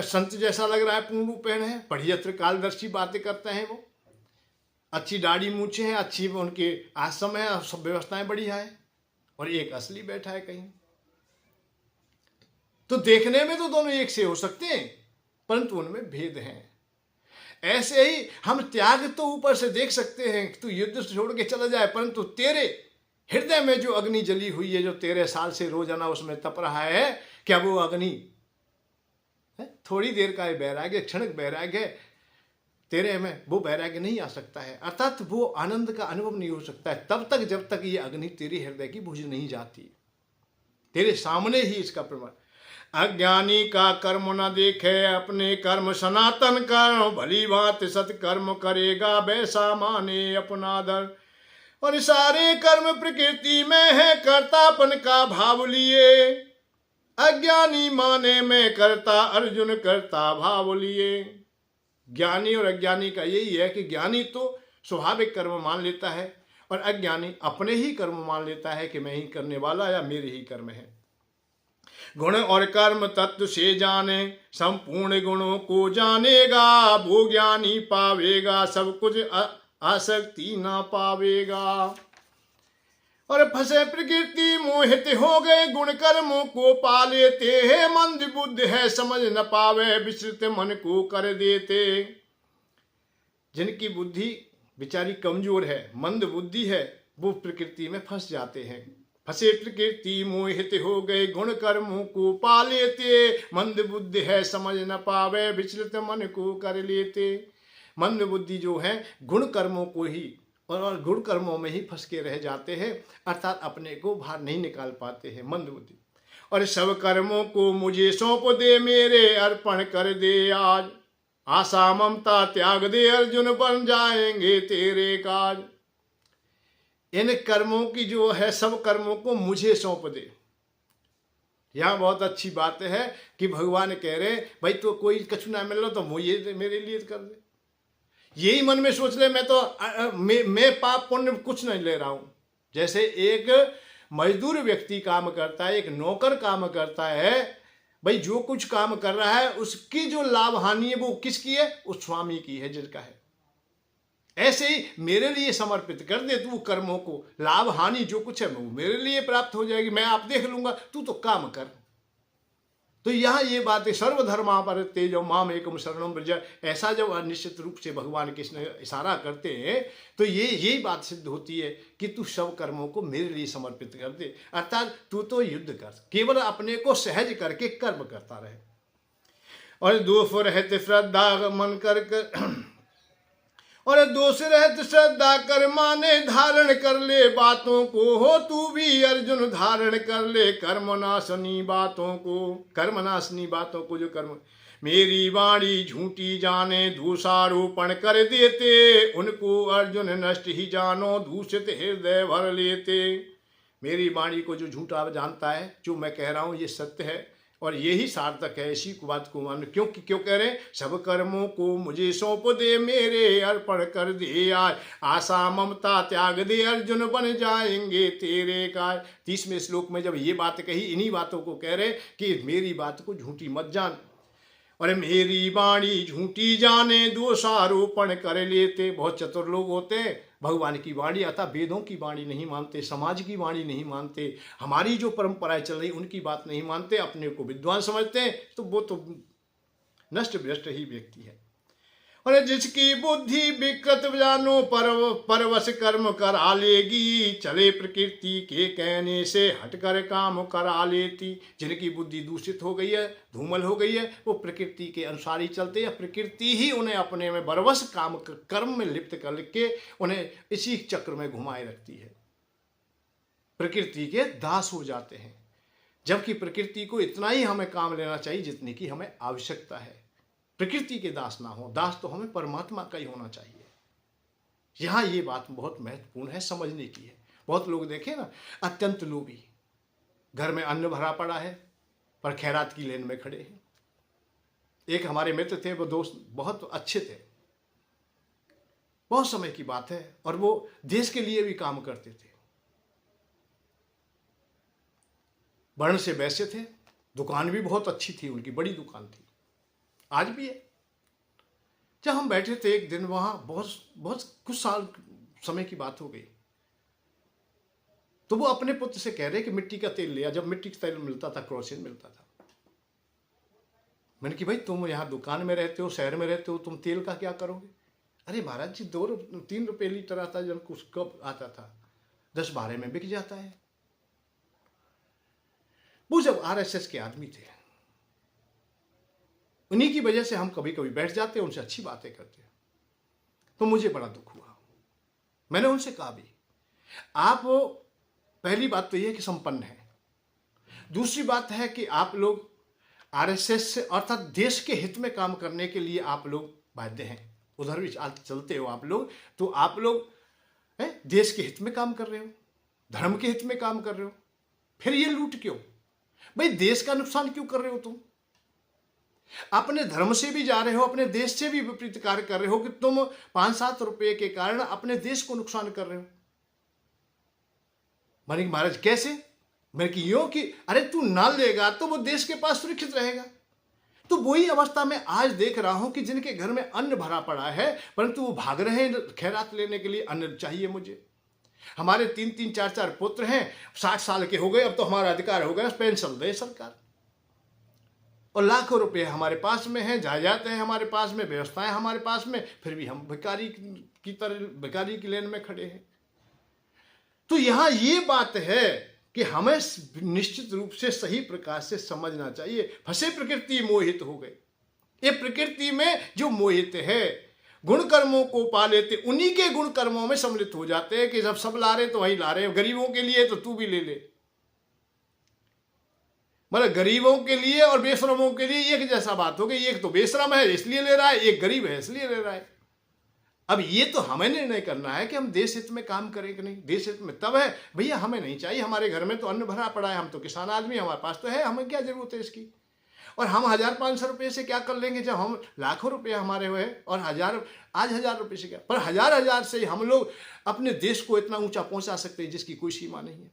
Speaker 1: संत जैसा लग रहा है, पूर्ण रूप पहने हैं, पढ़ियत्र कालदर्शी बातें करते हैं, वो अच्छी दाढ़ी मूछे हैं, अच्छी उनके आश्रम है, सब व्यवस्थाएं बढ़िया है, और एक असली बैठा है कहीं। तो देखने में तो दोनों एक से हो सकते हैं, परंतु उनमें भेद हैं। ऐसे ही हम त्याग तो ऊपर से देख सकते हैं, तू युद्ध छोड़ के चला जाए, परंतु तेरे हृदय में जो अग्नि जली हुई है, जो 13 साल से रोजाना उसमें तप रहा है, क्या वो अग्नि थोड़ी देर का वैराग्य, क्षणिक वैराग्य है तेरे में, वो वैराग्य नहीं आ सकता है, अर्थात वो आनंद का अनुभव नहीं हो सकता है तब तक जब तक ये अग्नि तेरे हृदय की बुझ नहीं जाती, तेरे सामने ही इसका प्रमाण। अज्ञानी का कर्म न देखे अपने कर्म, सनातन कर्म भली बात सत्कर्म करेगा, वैसा माने अपना दर। और सारे कर्म प्रकृति में है, कर्तापन का भाव लिए, अज्ञानी माने में करता, अर्जुन करता भाव लिए। ज्ञानी और अज्ञानी का यही है कि ज्ञानी तो स्वाभाविक कर्म मान लेता है, और अज्ञानी अपने ही कर्म मान लेता है कि मैं ही करने वाला या मेरे ही कर्म है। गुण और कर्म तत्व से जाने, संपूर्ण गुणों को जानेगा, वो ज्ञानी पावेगा सब कुछ, आसक्ति ना पावेगा। और फंसे प्रकृति मोहित हो गए, गुण कर्मों को पा लेते हैं, मंद बुद्धि है समझ न पावे, विस्तृत मन को कर देते। जिनकी बुद्धि बेचारी कमजोर है, मंद बुद्धि है, वो प्रकृति में फंस जाते हैं। फंसे प्रकृति मोहित हो गए, गुण कर्मों को पा लेते, मंद बुद्धि है समझ न पावे, विचलित मन को कर लेते। मंद बुद्धि जो है गुण कर्मों को ही और गुण कर्मों में ही फंस के रह जाते हैं, अर्थात अपने को बाहर नहीं निकाल पाते हैं, मंद बुद्धि। और सब कर्मों को मुझे सौंप दे, मेरे अर्पण कर दे आज, आशा ममता त्याग दे, अर्जुन बन जाएंगे तेरे काज। इन कर्मों की जो है सब कर्मों को मुझे सौंप दे। यहाँ बहुत अच्छी बात है कि भगवान कह रहे भाई तो कोई कछु ना मिल रहा तो मुझे मेरे लिए कर दे, यही मन में सोच ले, मैं तो मैं पाप पुण्य कुछ नहीं ले रहा हूं। जैसे एक मजदूर व्यक्ति काम करता है, एक नौकर काम करता है, भाई जो कुछ काम कर रहा है उसकी जो लाभ हानि है वो किसकी है? उस स्वामी की है जिसका है। ऐसे ही मेरे लिए समर्पित कर दे तू कर्मों को, लाभ हानि जो कुछ है वो मेरे लिए प्राप्त हो जाएगी, मैं आप देख लूंगा, तू तो काम कर। तो यहाँ ये बात है, सर्वधर्मा परित्यज्य माम एकम शरणम व्रज, ऐसा जब निश्चित रूप से भगवान कृष्ण इशारा करते हैं तो ये यही बात सिद्ध होती है कि तू सब कर्मों को मेरे लिए समर्पित कर दे, अर्थात तू तो युद्ध कर, केवल अपने को सहज करके कर्म करता रहे। और दोष रहत श्रद्धा मन कर और दोष रहत श्रद्धा कर माने धारण कर ले बातों को, हो तू भी अर्जुन धारण कर ले कर्मनाशनी बातों को, कर्मनाशनी बातों को। जो कर्म मेरी वाणी झूठी जाने दूषारोपण कर देते, उनको अर्जुन नष्ट ही जानो दूषित हृदय भर लेते। मेरी वाणी को जो झूठा जानता है, जो मैं कह रहा हूँ ये सत्य है और यही सार्थक है, इसी को बात को मान। क्यों कह रहे हैं? सब कर्मों को मुझे सौंप दे, मेरे अर्पण कर दे आज, आशा ममता त्याग दे, अर्जुन बन जाएंगे तेरे काय। 30वें श्लोक में जब ये बात कही, इन्हीं बातों को कह रहे कि मेरी बात को झूठी मत जान, और मेरी वाणी झूठी जाने दोषारोपण कर लेते। बहुत चतुर लोग होते हैं, भगवान की वाणी अर्थात वेदों की वाणी नहीं मानते, समाज की वाणी नहीं मानते, हमारी जो परंपराएं चल रही उनकी बात नहीं मानते, अपने को विद्वान समझते हैं, तो वो तो नष्ट भ्रष्ट ही व्यक्ति है। और जिसकी बुद्धि विकृत जानो परवश कर्म करा लेगी, चले प्रकृति के कहने से हटकर काम करा लेती। जिनकी बुद्धि दूषित हो गई है, धूमल हो गई है, वो प्रकृति के अनुसार ही चलते हैं। प्रकृति ही उन्हें अपने में बरवश काम कर्म में लिप्त करके उन्हें इसी चक्र में घुमाए रखती है, प्रकृति के दास हो जाते हैं। जबकि प्रकृति को इतना ही हमें काम लेना चाहिए जितनी की हमें आवश्यकता है, प्रकृति के दास ना हो। दास तो हमें परमात्मा का ही होना चाहिए। यहाँ ये बात बहुत महत्वपूर्ण है, समझने की है। बहुत लोग देखें ना, अत्यंत लोभी, घर में अन्न भरा पड़ा है पर खैरात की लेन में खड़े हैं। एक हमारे मित्र थे, वो दोस्त बहुत अच्छे थे, बहुत समय की बात है, और वो देश के लिए भी काम करते थे। वर्ण से वैसे थे, दुकान भी बहुत अच्छी थी उनकी, बड़ी दुकान थी, आज भी है। जब हम बैठे थे एक दिन वहां, बहुत कुछ साल समय की बात हो गई, तो वो अपने पुत्र से कह रहे कि मिट्टी का तेल लिया। जब मिट्टी का तेल मिलता था, केरोसिन मिलता था। मैंने कि भाई तुम यहाँ दुकान में रहते हो, शहर में रहते हो, तुम तेल का क्या करोगे? अरे महाराज जी 2-3 रुपये लीटर आता, जब कुछ कब आता था, 10-12 में बिक जाता है। वो जब RSS के आदमी थे, उन्हीं की वजह से हम कभी कभी बैठ जाते हैं, उनसे अच्छी बातें करते हैं, तो मुझे बड़ा दुख हुआ। मैंने उनसे कहा भी, आप पहली बात तो यह कि संपन्न है, दूसरी बात है कि आप लोग RSS से अर्थात देश के हित में काम करने के लिए आप लोग बाध्य हैं। उधर भी चलते हो आप लोग, तो आप लोग देश के हित में काम कर रहे हो, धर्म के हित में काम कर रहे हो, फिर ये लूट क्यों? भाई देश का नुकसान क्यों कर रहे हो तुम? अपने धर्म से भी जा रहे हो, अपने देश से भी विपरीत कार्य कर रहे हो कि तुम 5-7 रुपए के कारण अपने देश को नुकसान कर रहे हो। मानिक महाराज कैसे? मैंने कि यूं कि अरे तू ना लेगा तो वो देश के पास सुरक्षित रहेगा। तो वही अवस्था में आज देख रहा हूं कि जिनके घर में अन्न भरा पड़ा है, परंतु वो भाग रहे हैं खैरात लेने के लिए, अन्न चाहिए मुझे। हमारे 3-3, 4-4 पुत्र हैं, 60 साल के हो गए, अब तो हमारा अधिकार हो गया, पेंशन दे सरकार, और लाखों रुपए हमारे पास में हैं, जायदाद है हमारे पास में, व्यवस्थाएं हमारे पास में, फिर भी हम भिखारी की तरह भिखारी की लेन में खड़े हैं। तो यहां ये बात है कि हमें निश्चित रूप से सही प्रकार से समझना चाहिए। फंसे प्रकृति मोहित हो गए, ये प्रकृति में जो मोहित है, गुण कर्मों को पा लेते, उन्हीं के गुण कर्मों में सम्मिलित हो जाते हैं कि जब सब ला रहे तो वही ला रहे, गरीबों के लिए तो तू भी ले ले। मतलब गरीबों के लिए और बेशरमों के लिए एक जैसा बात हो गई, एक तो बेशरम है इसलिए ले रहा है, एक गरीब है इसलिए ले रहा है। अब ये तो हमें निर्णय करना है कि हम देश हित में काम करें कि नहीं। देश हित में तब है भैया, हमें नहीं चाहिए, हमारे घर में तो अन्न भरा पड़ा है, हम तो किसान आदमी, हमारे पास तो है, हमें क्या जरूरत है इसकी। और हम 1000-500 रुपये से क्या कर लेंगे जब हम लाखों रुपये हमारे हुए, और आज 1000 रुपये से क्या, पर हजार से हम लोग अपने देश को इतना ऊंचा पहुंचा सकते हैं जिसकी कोई सीमा नहीं है।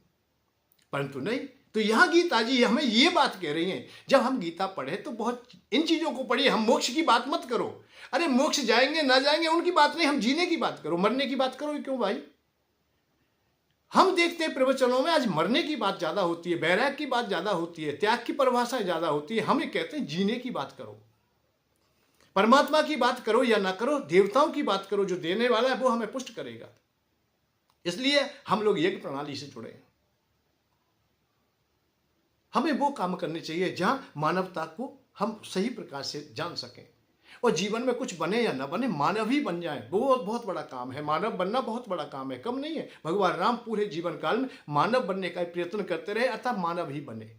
Speaker 1: परंतु नहीं, तो यहाँ गीता जी हमें ये बात कह रही हैं, जब हम गीता पढ़े तो बहुत इन चीज़ों को पढ़िए। हम मोक्ष की बात मत करो, अरे मोक्ष जाएंगे ना जाएंगे उनकी बात नहीं, हम जीने की बात करो, मरने की बात करो क्यों भाई। हम देखते हैं प्रवचनों में आज मरने की बात ज़्यादा होती है, वैराग्य की बात ज़्यादा होती है, त्याग की परिभाषा ज़्यादा होती है। हम ये कहते हैं जीने की बात करो, परमात्मा की बात करो या ना करो, देवताओं की बात करो, जो देने वाला है वो हमें पुष्ट करेगा। इसलिए हम लोग यज्ञ प्रणाली से जुड़े हैं। हमें वो काम करने चाहिए जहां मानवता को हम सही प्रकार से जान सकें और जीवन में कुछ बने या न बने, मानव ही बन जाए, बहुत बहुत बड़ा काम है। मानव बनना बहुत बड़ा काम है, कम नहीं है। भगवान राम पूरे जीवन काल में मानव बनने का प्रयत्न करते रहे, अर्थात मानव ही बने।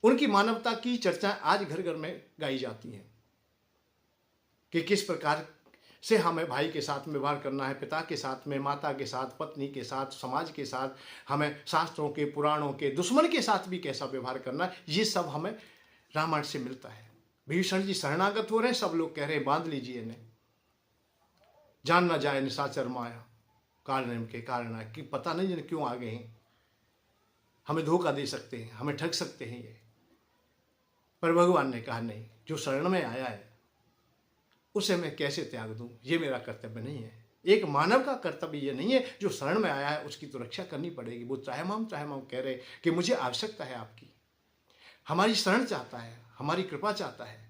Speaker 1: उनकी मानवता की चर्चा आज घर घर में गाई जाती है कि किस प्रकार से हमें भाई के साथ व्यवहार करना है, पिता के साथ में, माता के साथ, पत्नी के साथ, समाज के साथ, हमें शास्त्रों के, पुराणों के, दुश्मन के साथ भी कैसा व्यवहार करना है, ये सब हमें रामायण से मिलता है। भीषण जी शरणागत हो रहे हैं, सब लोग कह रहे हैं बांध लीजिए इन्हें, जान ना जाए निशाचर माया कारण के कारण कि पता नहीं जिन्हें क्यों आ गए हैं, हमें धोखा दे सकते हैं, हमें ठग सकते हैं ये। पर भगवान ने कहा नहीं, जो शरण में आया है उसे मैं कैसे त्याग दूं, ये मेरा कर्तव्य नहीं है। एक मानव का कर्तव्य ये नहीं है, जो शरण में आया है उसकी तो रक्षा करनी पड़ेगी। वो चाहे माम कह रहे कि मुझे आवश्यकता है आपकी, हमारी शरण चाहता है, हमारी कृपा चाहता है।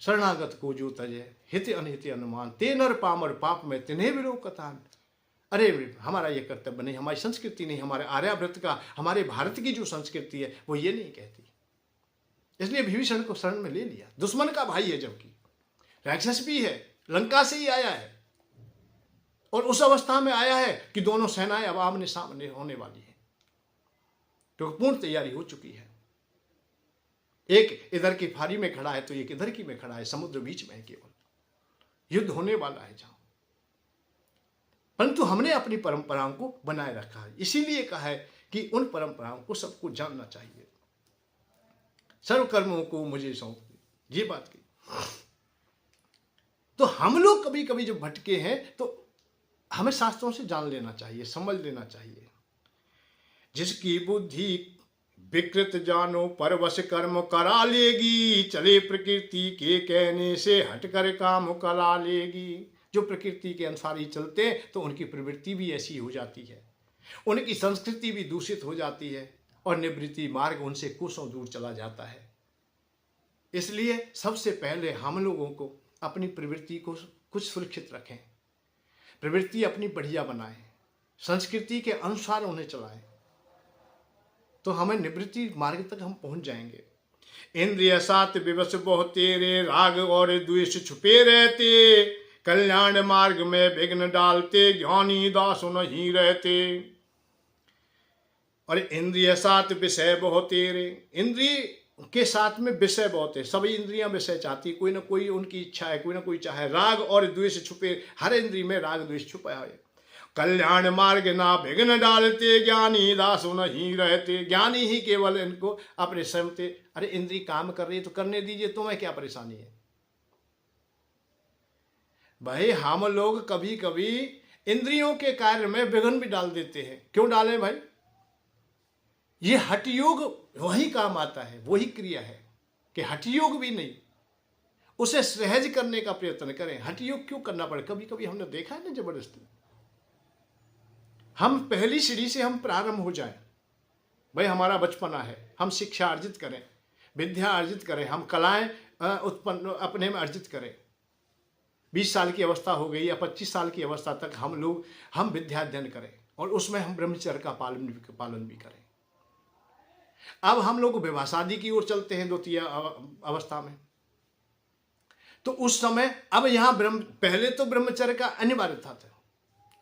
Speaker 1: शरणागत को जो तजे हित अनहित अनुमान, ते नर पामर पाप में तिन्हें विरो कथान। अरे हमारा ये कर्तव्य नहीं, हमारी संस्कृति नहीं, हमारे आर्यावर्त का, हमारे भारत की जो संस्कृति है वो ये नहीं कहती। इसलिए विभीषण को शरण में ले लिया। दुश्मन का भाई है, जबकि राक्षस भी है, लंका से ही आया है, और उस अवस्था में आया है कि दोनों सेनाएं अब आमने सामने होने वाली है, तो पूर्ण तैयारी हो चुकी है। एक इधर की फारी में खड़ा है तो एक इधर की में खड़ा है, समुद्र बीच में है, केवल युद्ध होने वाला है जहां। परंतु हमने अपनी परंपराओं को बनाए रखा है, इसीलिए कहा है कि उन परंपराओं को सबको जानना चाहिए। सर्व कर्मों को मुझे सौंप दे, ये बात की। तो हम लोग कभी कभी जब भटके हैं तो हमें शास्त्रों से जान लेना चाहिए, समझ लेना चाहिए। जिसकी बुद्धि विकृत जानो परवश कर्म करा लेगी, चले प्रकृति के कहने से हटकर काम करा लेगी। जो प्रकृति के अनुसार ही चलते हैं तो उनकी प्रवृत्ति भी ऐसी हो जाती है, उनकी संस्कृति भी दूषित हो जाती है और निवृत्ति मार्ग उनसे कोसों दूर चला जाता है। इसलिए सबसे पहले हम लोगों को अपनी प्रवृत्ति को कुछ सुरक्षित रखें, प्रवृत्ति अपनी बढ़िया बनाएं, संस्कृति के अनुसार उन्हें चलाएं, तो हमें निवृत्ति मार्ग तक हम पहुंच जाएंगे। इंद्रिय सात विवश बहुत तेरे, राग और द्वेष छुपे रहते, कल्याण मार्ग में विघ्न डालते, ज्ञानी दास नहीं रहते। और इंद्रिय सात विषय बहुत तेरे, इंद्रिय के साथ में विषय बहुत है, सभी इंद्रियां विषय चाहती, कोई ना कोई उनकी इच्छा है, कोई ना कोई चाहे। राग और द्वेष छुपे, हर इंद्रिय में राग द्वेष छुपा है। कल्याण मार्ग ना विघ्न डालते, ज्ञानी दास नहीं रहते, ज्ञानी ही केवल इनको अपने समते। अरे इंद्रिय काम कर रही है तो करने दीजिए, तुम्हें क्या परेशानी है भाई। हम लोग कभी कभी इंद्रियों के कार्य में विघ्न भी डाल देते हैं। क्यों डालें भाई? ये हठयोग वही काम आता है, वही क्रिया है कि हठयोग भी नहीं, उसे सहज करने का प्रयत्न करें। हठयोग क्यों करना पड़े? कभी कभी हमने देखा है ना, जबरदस्ती हम पहली सीढ़ी से हम प्रारंभ हो जाएं। भाई हमारा बचपना है, हम शिक्षा अर्जित करें, विद्या अर्जित करें, हम कलाएं उत्पन्न अपने में अर्जित करें। 20 साल की अवस्था हो गई या 25 साल की अवस्था तक हम विद्या अध्ययन करें और उसमें हम ब्रह्मचर्य का पालन भी करें। अब हम लोग विवाह शादी की ओर चलते हैं द्वितीय अवस्था में, तो उस समय अब यहां पहले तो ब्रह्मचर्य का अनिवार्यता था,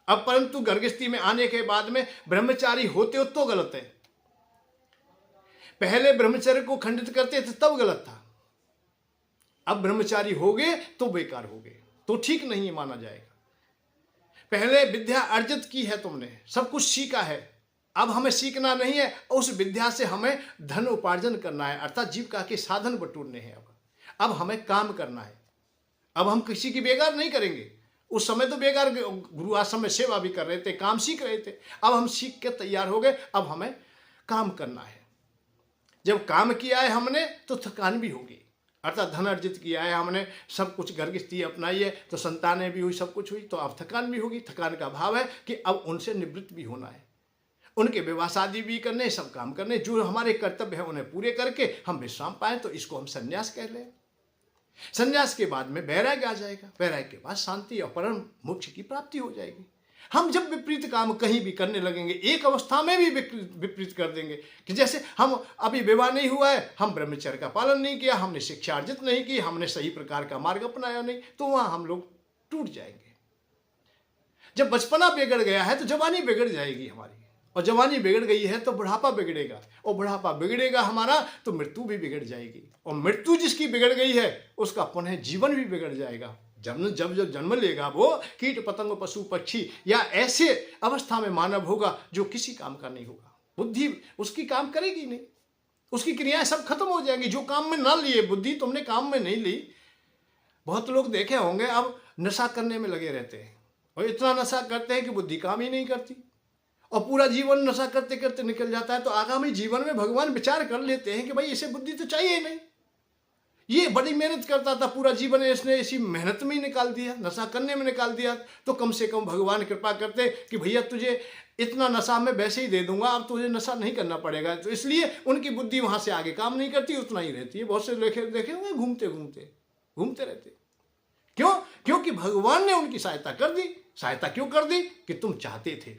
Speaker 1: अब परंतु गर्भस्थी में आने के बाद में ब्रह्मचारी होते हो तो गलत है। पहले ब्रह्मचर्य को खंडित करते थे तब गलत था, अब ब्रह्मचारी हो गए तो बेकार हो गए, तो ठीक नहीं माना जाएगा। पहले विद्या अर्जित की है तुमने, सब कुछ सीखा है, अब हमें सीखना नहीं है, उस विद्या से हमें धन उपार्जन करना है, अर्थात जीविका के साधन बटोरने हैं। अब हमें काम करना है, अब हम किसी की बेकार नहीं करेंगे। उस समय तो बेकार गुरु आश्रम में सेवा भी कर रहे थे, काम सीख रहे थे, अब हम सीख के तैयार हो गए, अब हमें काम करना है। जब काम किया है हमने तो थकान भी होगी, अर्थात धन अर्जित किया है हमने, सब कुछ गर्भस्थी अपनाई है तो संतानें भी हुई, सब कुछ हुई, तो अब थकान भी होगी। थकान का भाव है कि अब उनसे निवृत्त भी होना है, उनके विवाह शादी भी करने, सब काम करने, जो हमारे कर्तव्य है उन्हें पूरे करके हम विश्राम पाएं, तो इसको हम संन्यास कह लें। संन्यास के बाद में वैराग्य आ जाएगा, वैराग्य के बाद शांति और परम मोक्ष की प्राप्ति हो जाएगी। हम जब विपरीत काम कहीं भी करने लगेंगे, एक अवस्था में भी विपरीत कर देंगे कि जैसे हम अभी विवाह नहीं हुआ है, हम ब्रह्मचर्य का पालन नहीं किया, हमने शिक्षा अर्जित नहीं की, हमने सही प्रकार का मार्ग अपनाया नहीं, तो वहां हम लोग टूट जाएंगे। जब बचपना बिगड़ गया है तो जवानी बिगड़ जाएगी हमारी, और जवानी बिगड़ गई है तो बुढ़ापा बिगड़ेगा, और बुढ़ापा बिगड़ेगा हमारा तो मृत्यु भी बिगड़ जाएगी, और मृत्यु जिसकी बिगड़ गई है उसका पुनः जीवन भी बिगड़ जाएगा। जब जब जन्म लेगा वो कीट पतंग पशु पक्षी या ऐसे अवस्था में मानव होगा जो किसी काम का नहीं होगा, बुद्धि उसकी काम करेगी नहीं, उसकी क्रियाएं सब खत्म हो जाएंगी। जो काम में ना लिए, बुद्धि तुमने काम में नहीं ली। बहुत लोग देखे होंगे अब नशा करने में लगे रहते हैं, और इतना नशा करते हैं कि बुद्धि काम ही नहीं करती, और पूरा जीवन नशा करते करते निकल जाता है। तो आगामी जीवन में भगवान विचार कर लेते हैं कि भाई इसे बुद्धि तो चाहिए नहीं, ये बड़ी मेहनत करता था पूरा जीवन, इसने इसी मेहनत में ही निकाल दिया, नशा करने में निकाल दिया। तो कम से कम भगवान कृपा करते कि भैया तुझे इतना नशा मैं वैसे ही दे दूंगा, अब तुझे नशा नहीं करना पड़ेगा। तो इसलिए उनकी बुद्धि वहां से आगे काम नहीं करती, उतना ही रहती है। बहुत से देखे हुए घूमते रहते। क्यों? क्योंकि भगवान ने उनकी सहायता कर दी। सहायता क्यों कर दी? कि तुम चाहते थे,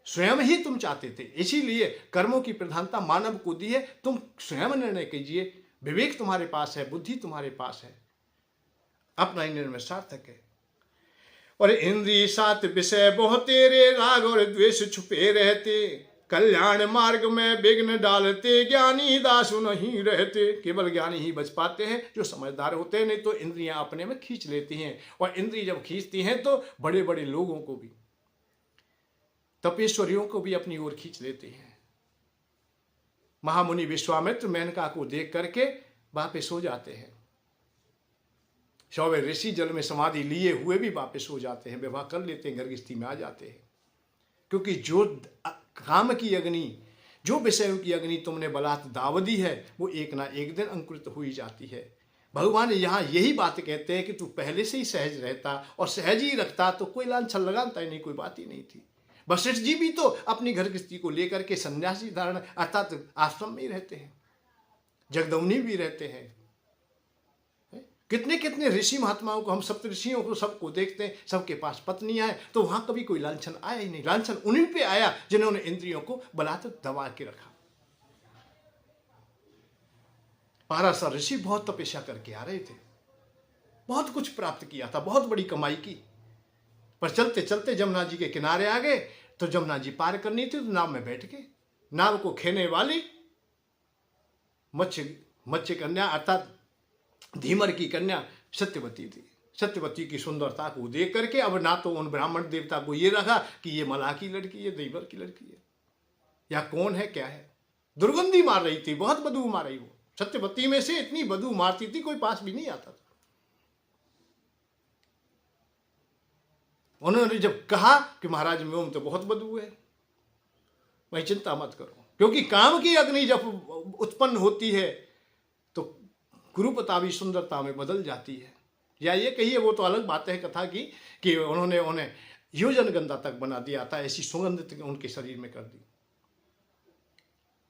Speaker 1: स्वयं ही तुम चाहते थे, इसीलिए कर्मों की प्रधानता मानव को दी है। तुम स्वयं निर्णय कीजिए, विवेक तुम्हारे पास है, बुद्धि तुम्हारे पास है, अपना ही निर्णय सार्थक है। और इंद्रिय सात विषय बहुत तेरे, राग और द्वेष छुपे रहते, कल्याण मार्ग में विघ्न डालते, ज्ञानी दासु नहीं रहते। केवल ज्ञानी ही बच पाते हैं, जो समझदार होते हैं, नहीं तो इंद्रियां अपने में खींच लेती हैं। और इंद्रिय जब खींचती हैं तो बड़े बड़े लोगों को भी, तपेश्वरियों को भी अपनी ओर खींच लेते हैं। महामुनि विश्वामित्र मेनका को देख करके वापिस हो जाते हैं। 100 ऋषि जल में समाधि लिए हुए भी वापिस हो जाते हैं, विवाह कर लेते हैं, गर्भस्थी में आ जाते हैं। क्योंकि जो काम की अग्नि, जो विषयों की अग्नि तुमने बलात् दाव दी है, वो एक ना एक दिन अंकुरित हो ही जाती है। भगवान यहाँ यही बात कहते हैं कि तू पहले से ही सहज रहता और सहज ही रखता तो कोई लांछन लगाता ही नहीं, कोई बात ही नहीं थी। वशिष्ठ जी भी तो अपनी घर गृहस्थी को लेकर के सन्यासी धारण अर्थात आश्रम में ही रहते हैं, जगदम्नी भी रहते हैं। कितने कितने ऋषि महात्माओं को, हम सप्तऋषियों को सबको देखते हैं, सबके पास पत्नियां हैं, तो वहां कभी कोई लांछन आया ही नहीं। लांछन उन्हीं पे आया जिन्होंने इंद्रियों को बलात् दबा के रखा। पाराशर ऋषि बहुत तपस्या करके आ रहे थे, बहुत कुछ प्राप्त किया था, बहुत बड़ी कमाई की, पर चलते चलते जमुना जी के किनारे आ गए। तो जमुना जी पार करनी थी, तो नाव में बैठ गए। नाव को खेने वाली मत्स्य कन्या अर्थात धीमर की कन्या सत्यवती थी। सत्यवती की सुंदरता को देख करके अब ना तो उन ब्राह्मण देवता को ये रखा कि ये मलाह की लड़की है, धीमर की लड़की है, या कौन है क्या है। दुर्गंधी मार रही थी, बहुत बदबू मार रही। वो सत्यवती में से इतनी बदबू मारती थी, कोई पास भी नहीं आता था। उन्होंने जब कहा कि महाराज में तो बहुत बदबू है, वही चिंता मत करो, क्योंकि काम की अग्नि जब उत्पन्न होती है तो कुरूपता भी सुंदरता में बदल जाती है। या ये कहिए, वो तो अलग बात है कथा की, कि उन्होंने उन्हें योजन गंधा तक बना दिया था, ऐसी सुगंध उनके शरीर में कर दी।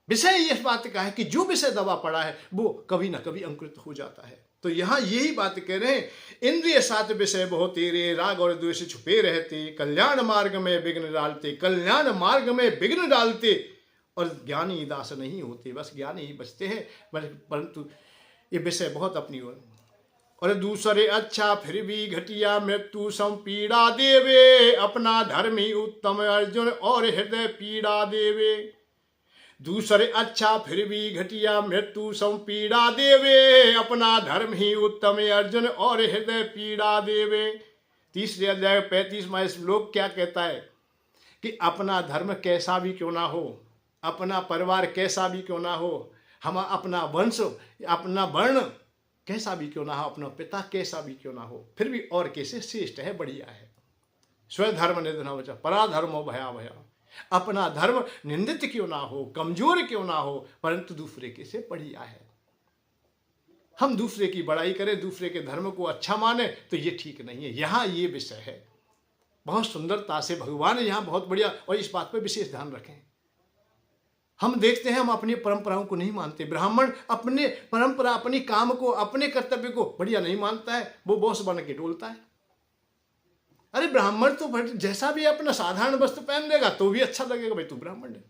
Speaker 1: विषय इस बात का है कि जो विषय दबा पड़ा है वो कभी ना कभी अंकुरित हो जाता है। तो यहां यही बात कह रहे हैं, इंद्रिय सात विषय बहुत तेरे, राग और द्वेष छुपे रहते, कल्याण मार्ग में विघ्न डालते, कल्याण मार्ग में विघ्न डालते, और ज्ञानी दास नहीं होते, बस ज्ञानी ही बचते हैं। परंतु ये विषय बहुत अपनी ओर। और दूसरे अच्छा फिर भी घटिया, मृत्यु सम पीड़ा देवे, अपना धर्म ही उत्तम अर्जुन और हृदय पीड़ा देवे। दूसरे अच्छा फिर भी घटिया, मृत्यु सम पीड़ा देवे, अपना धर्म ही उत्तम अर्जुन और हृदय पीड़ा देवे। तीसरे अध्याय 35वां श्लोक क्या कहता है कि अपना धर्म कैसा भी क्यों ना हो, अपना परिवार कैसा भी क्यों ना हो, हम अपना वंश अपना वर्ण कैसा भी क्यों ना हो, अपना पिता कैसा भी क्यों ना हो, फिर भी और कैसे श्रेष्ठ है, बढ़िया है। स्वधर्म निधन पराधर्मो भयावह, अपना धर्म निंदित क्यों ना हो, कमजोर क्यों ना हो, परंतु दूसरे के से बढ़िया है। हम दूसरे की बड़ाई करें, दूसरे के धर्म को अच्छा माने, तो ये ठीक नहीं है। यहाँ ये विषय है, बहुत सुंदरता से भगवान यहाँ बहुत बढ़िया। और इस बात पर विशेष ध्यान रखें, हम देखते हैं हम अपनी परंपराओं को नहीं मानते। ब्राह्मण अपने परंपरा, अपनी काम को, अपने कर्तव्य को बढ़िया नहीं मानता है, वो बॉस बन के डोलता है। अरे ब्राह्मण तो जैसा भी अपना साधारण वस्त्र पहन लेगा तो भी अच्छा लगेगा, भाई तू ब्राह्मण है।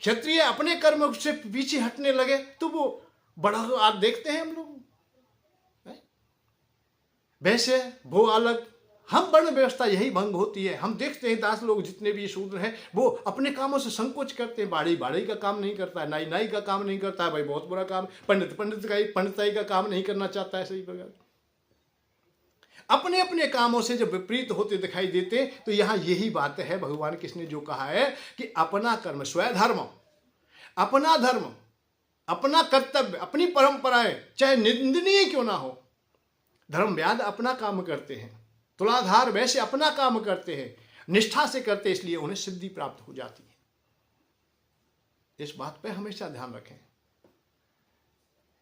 Speaker 1: क्षत्रिय अपने कर्म से पीछे हटने लगे तो वो बड़ा, आज देखते हैं हम लोग, वैसे वो अलग, हम वर्ण व्यवस्था यही भंग होती है। हम देखते हैं दास लोग जितने भी शूद्र हैं वो अपने कामों से संकोच करते हैं। बाड़ी का काम नहीं करता है, नाई का काम नहीं करता है, भाई बहुत बुरा काम। पंडिताई का काम नहीं करना चाहता है। सही प्रकार अपने अपने कामों से जब विपरीत होते दिखाई देते, तो यहाँ यही बात है भगवान कृष्ण ने जो कहा है कि अपना कर्म स्वधर्म, अपना धर्म, अपना कर्तव्य, अपनी परंपराएं चाहे निंदनीय क्यों ना हो, धर्म व्याध अपना काम करते हैं, तुलाधार वैसे अपना काम करते हैं, निष्ठा से करते, इसलिए उन्हें सिद्धि प्राप्त हो जाती है। इस बात पे हमेशा ध्यान रखें।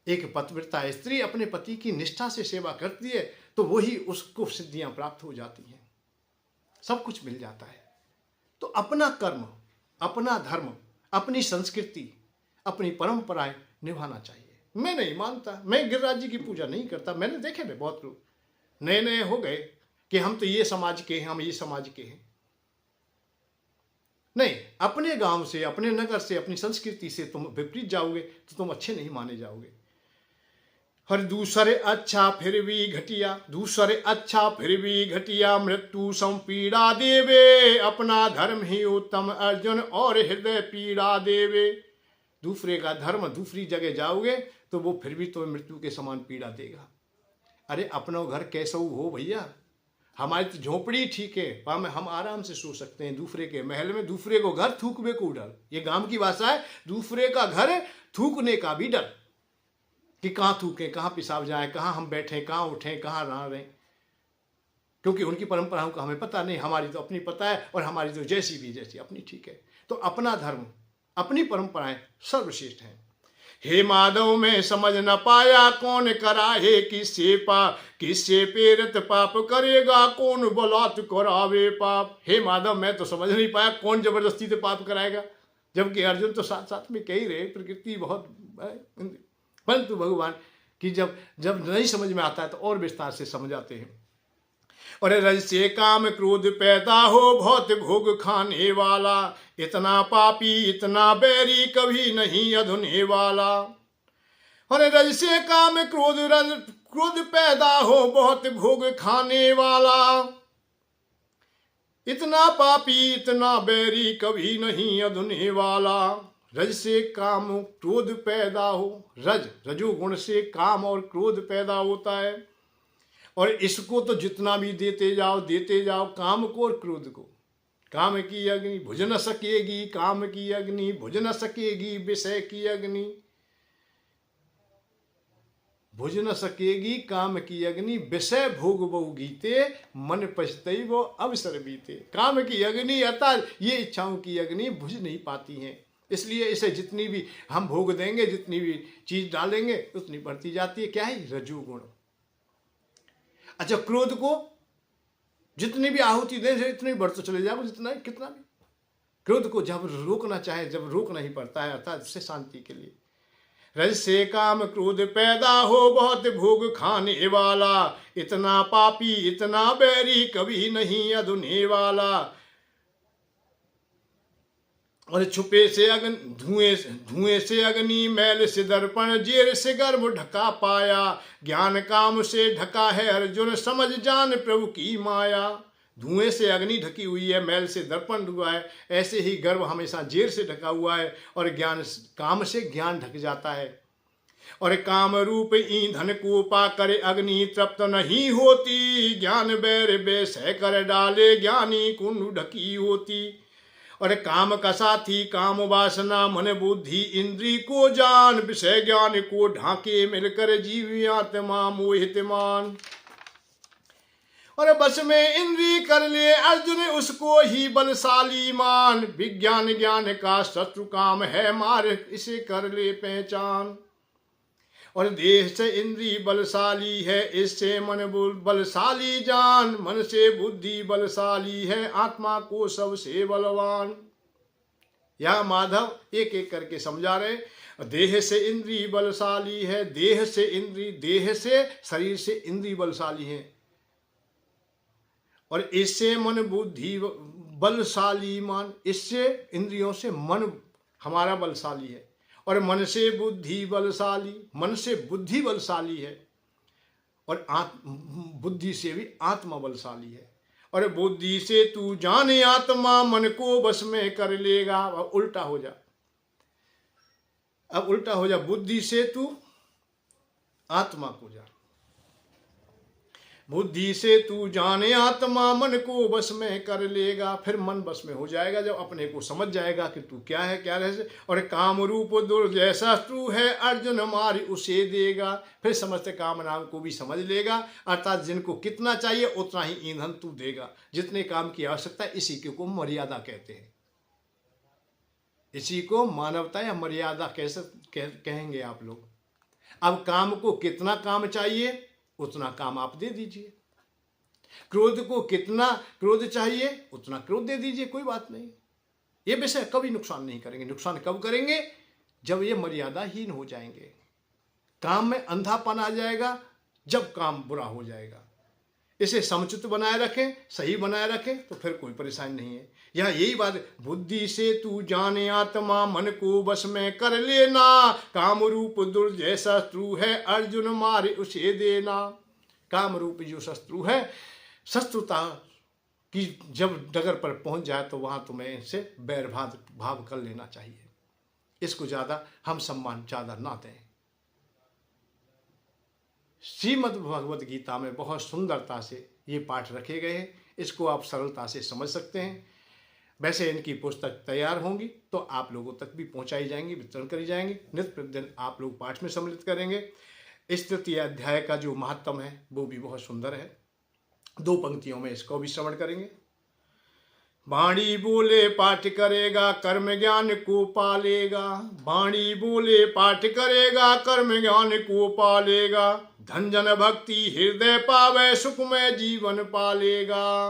Speaker 1: एक पतिव्रता स्त्री अपने पति की निष्ठा से सेवा करती है तो वही उसको सिद्धियां प्राप्त हो जाती हैं, सब कुछ मिल जाता है। तो अपना कर्म, अपना धर्म, अपनी संस्कृति, अपनी परंपराएं निभाना चाहिए। मैं नहीं मानता, मैं गिरिराज जी की पूजा नहीं करता। मैंने देखे थे बहुत लोग नए नए हो गए कि हम तो ये समाज के हैं, हम ये समाज के हैं। नहीं, अपने गांव से, अपने नगर से, अपनी संस्कृति से तुम विपरीत जाओगे तो तुम अच्छे नहीं माने जाओगे। हर दूसरे अच्छा फिर भी घटिया, दूसरे अच्छा फिर भी घटिया, मृत्यु संपीड़ा देवे, अपना धर्म ही उत्तम अर्जुन और हृदय पीड़ा देवे। दूसरे का धर्म दूसरी जगह जाओगे तो वो फिर भी तुम्हें मृत्यु के समान पीड़ा देगा। अरे अपना घर कैसा हो भैया, हमारी तो झोपड़ी ठीक है, हम आराम से सो सकते हैं। दूसरे के महल में दूसरे को घर थूकवे को डर, ये गांव की भाषा है। दूसरे का घर थूकने का भी डर कि कहाँ थूकें, कहाँ पिसाब जाए, कहाँ हम बैठें, कहाँ उठें, कहाँ रह रहे, क्योंकि उनकी परंपराओं का हमें पता नहीं, हमारी तो अपनी पता है, और हमारी तो जैसी भी जैसी अपनी ठीक है। तो अपना धर्म, अपनी परंपराएं सर्वश्रेष्ठ हैं। हे माधव मैं समझ न पाया, कौन कराहे किससे प्रेरित पाप करेगा, कौन बलात् करावे पाप। हे माधव मैं तो समझ नहीं पाया, कौन जबरदस्ती से पाप कराएगा, जबकि अर्जुन तो साथ साथ में कह ही रहे प्रकृति बहुत, परंतु भगवान की जब नहीं समझ में आता है तो और विस्तार से समझाते हैं। और रज से काम क्रोध पैदा हो, बहुत भोग खाने वाला, इतना पापी इतना बैरी कभी नहीं अधुने वाला। और रज से काम क्रोध पैदा हो, बहुत भोग खाने वाला, इतना पापी इतना बैरी कभी नहीं अधुने वाला। रज से काम क्रोध पैदा हो, रजोगुण से काम और क्रोध पैदा होता है, और इसको तो जितना भी देते जाओ काम को और क्रोध को। काम की अग्नि बुझ न सकेगी, काम की अग्नि बुझ न सकेगी, विषय की अग्नि बुझ न सकेगी, काम की अग्नि विषय भोग बहु गीते, मन पछतई वो अवसर बीते। काम की अग्नि अर्थात ये इच्छाओं की अग्नि बुझ नहीं पाती हैं, इसलिए इसे जितनी भी हम भोग देंगे, जितनी भी चीज डालेंगे उतनी बढ़ती जाती है। क्या है? रजोगुण। अच्छा, क्रोध को जितनी भी आहुति दे इतनी बढ़ते चले जाओ, जितना कितना भी। क्रोध को जब रोकना चाहे, जब रोक नहीं पड़ता है, अर्थात इससे शांति के लिए। रज से काम क्रोध पैदा हो, बहुत भोग खाने वाला, इतना पापी इतना बैरी कभी नहीं अधुने वाला। और छुपे से अग्नि धुएं से अग्नि, मैल से दर्पण, जेर से गर्भ ढका पाया, ज्ञान काम से ढका है अर्जुन, समझ जान प्रभु की माया। धुएं से अग्नि ढकी हुई है, मैल से दर्पण हुआ है, ऐसे ही गर्भ हमेशा जेर से ढका हुआ है, और काम से ज्ञान ढक जाता है। और काम रूप ईंधन को पा करे अग्नि तृप्त नहीं होती, ज्ञान बैर बेसह कर डाले ज्ञानी कुंड ढकी होती। और काम का साथी काम वासना, मन बुद्धि इंद्री को जान, विषय ज्ञान को ढांके मिलकर जीव आत्मा मोहित मान। और बस में इंद्री कर ले अर्जुन उसको ही बलशाली मान, विज्ञान ज्ञान का शत्रु काम है मार, इसे कर ले पहचान। और देह से इंद्री बलशाली है, इससे मन बलशाली जान, मन से बुद्धि बलशाली है, आत्मा को सबसे बलवान। या माधव एक एक करके समझा रहे। देह से इंद्री बलशाली है, देह से इंद्री, देह से शरीर से इंद्री बलशाली है। और इससे मन बुद्धि बलशाली मान, इससे इंद्रियों से मन हमारा बलशाली है, और मन से बुद्धि बलशाली, मन से बुद्धि बलशाली है, और बुद्धि से भी आत्मा बलशाली है। और बुद्धि से तू जाने आत्मा, मन को बस में कर लेगा। अब उल्टा हो जा, अब उल्टा हो जा, बुद्धि से तू आत्मा को जा, बुद्धि से तू जाने आत्मा, मन को बस में कर लेगा। फिर मन बस में हो जाएगा जब अपने को समझ जाएगा कि तू क्या है क्या रह। और काम रूप दुर्जय शत्रु है, अर्जुन मारी उसे देगा। फिर समस्त कामनाओं को भी समझ लेगा, अर्थात जिनको कितना चाहिए उतना ही ईंधन तू देगा। जितने काम की आवश्यकता है, इसी को मर्यादा कहते हैं, इसी को मानवता या मर्यादा कैसे कहेंगे आप लोग। अब काम को कितना काम चाहिए उतना काम आप दे दीजिए, क्रोध को कितना क्रोध चाहिए उतना क्रोध दे दीजिए, कोई बात नहीं। ये विषय कभी नुकसान नहीं करेंगे। नुकसान कब करेंगे? जब ये मर्यादाहीन हो जाएंगे, काम में अंधापन आ जाएगा, जब काम बुरा हो जाएगा। इसे समुचित बनाए रखें, सही बनाए रखें, तो फिर कोई परेशानी नहीं है। यहाँ यही बात, बुद्धि से तू जाने आत्मा, मन को बस में कर लेना। काम रूप दुर्जय शत्रु है, अर्जुन मारे उसे देना। काम रूप जो शत्रु है, शत्रुता की जब डगर पर पहुंच जाए तो वहां तुम्हें इनसे बैर भाव कर लेना चाहिए। इसको ज़्यादा हम सम्मान ज़्यादा ना दें। श्रीमद् भगवद गीता में बहुत सुंदरता से ये पाठ रखे गए हैं, इसको आप सरलता से समझ सकते हैं। वैसे इनकी पुस्तक तैयार होंगी तो आप लोगों तक भी पहुंचाई जाएंगी, वितरण करी जाएंगी। नित्य प्रतिदिन आप लोग पाठ में सम्मिलित करेंगे। इस तृतीय अध्याय का जो महत्व है वो भी बहुत सुंदर है। 2 पंक्तियों में इसको भी श्रवण करेंगे। वाणी बोले पाठ करेगा, कर्म ज्ञान को पालेगा। वाणी बोले पाठ करेगा, कर्म ज्ञान को पालेगा। धन जन भक्ति हृदय पावे, सुखमय जीवन पालेगा।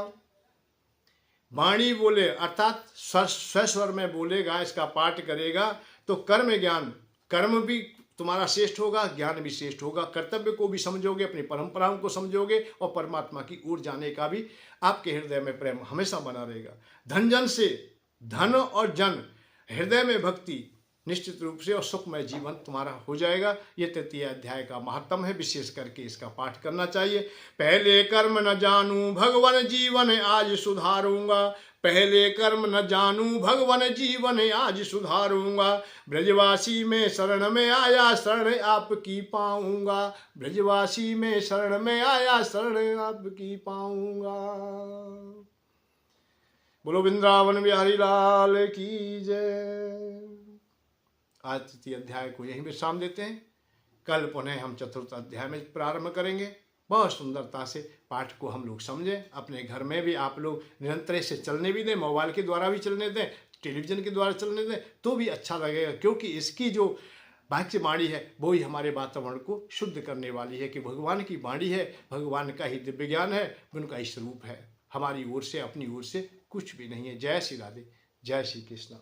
Speaker 1: वाणी बोले अर्थात स्वस्वर में बोलेगा, इसका पाठ करेगा तो कर्म ज्ञान, कर्म भी तुम्हारा श्रेष्ठ होगा, ज्ञान भी श्रेष्ठ होगा। कर्तव्य को भी समझोगे, अपनी परंपराओं को समझोगे, और परमात्मा की ओर जाने का भी आपके हृदय में प्रेम हमेशा बना रहेगा। धन जन से, धन और जन, हृदय में भक्ति निश्चित रूप से, और सुखमय जीवन तुम्हारा हो जाएगा। ये तृतीय अध्याय का महत्व है, विशेष करके इसका पाठ करना चाहिए। पहले कर्म न जानूं भगवन जीवन आज सुधारूंगा। पहले कर्म न जानूं भगवन जीवन आज सुधारूंगा। ब्रजवासी में शरण में आया, शरण आपकी पाऊंगा। ब्रजवासी में शरण में आया, शरण आपकी पाऊंगा। बोलो वृंदावन बिहारी लाल की जय। आज तृतीय अध्याय को यहीं विश्राम देते हैं। कल पुनः हम चतुर्थ अध्याय में प्रारंभ करेंगे। बहुत सुंदरता से पाठ को हम लोग समझें। अपने घर में भी आप लोग निरंतर इसे चलने भी दें, मोबाइल के द्वारा भी चलने दें, टेलीविज़न के द्वारा चलने दें, तो भी अच्छा लगेगा। क्योंकि इसकी जो वाक्य वाणी है वो ही हमारे वातावरण को शुद्ध करने वाली है। कि भगवान की वाणी है, भगवान का ही दिव्य ज्ञान है, उनका ही स्वरूप है। हमारी ओर से, अपनी ओर से कुछ भी नहीं है। जय श्री राधे, जय श्री कृष्ण।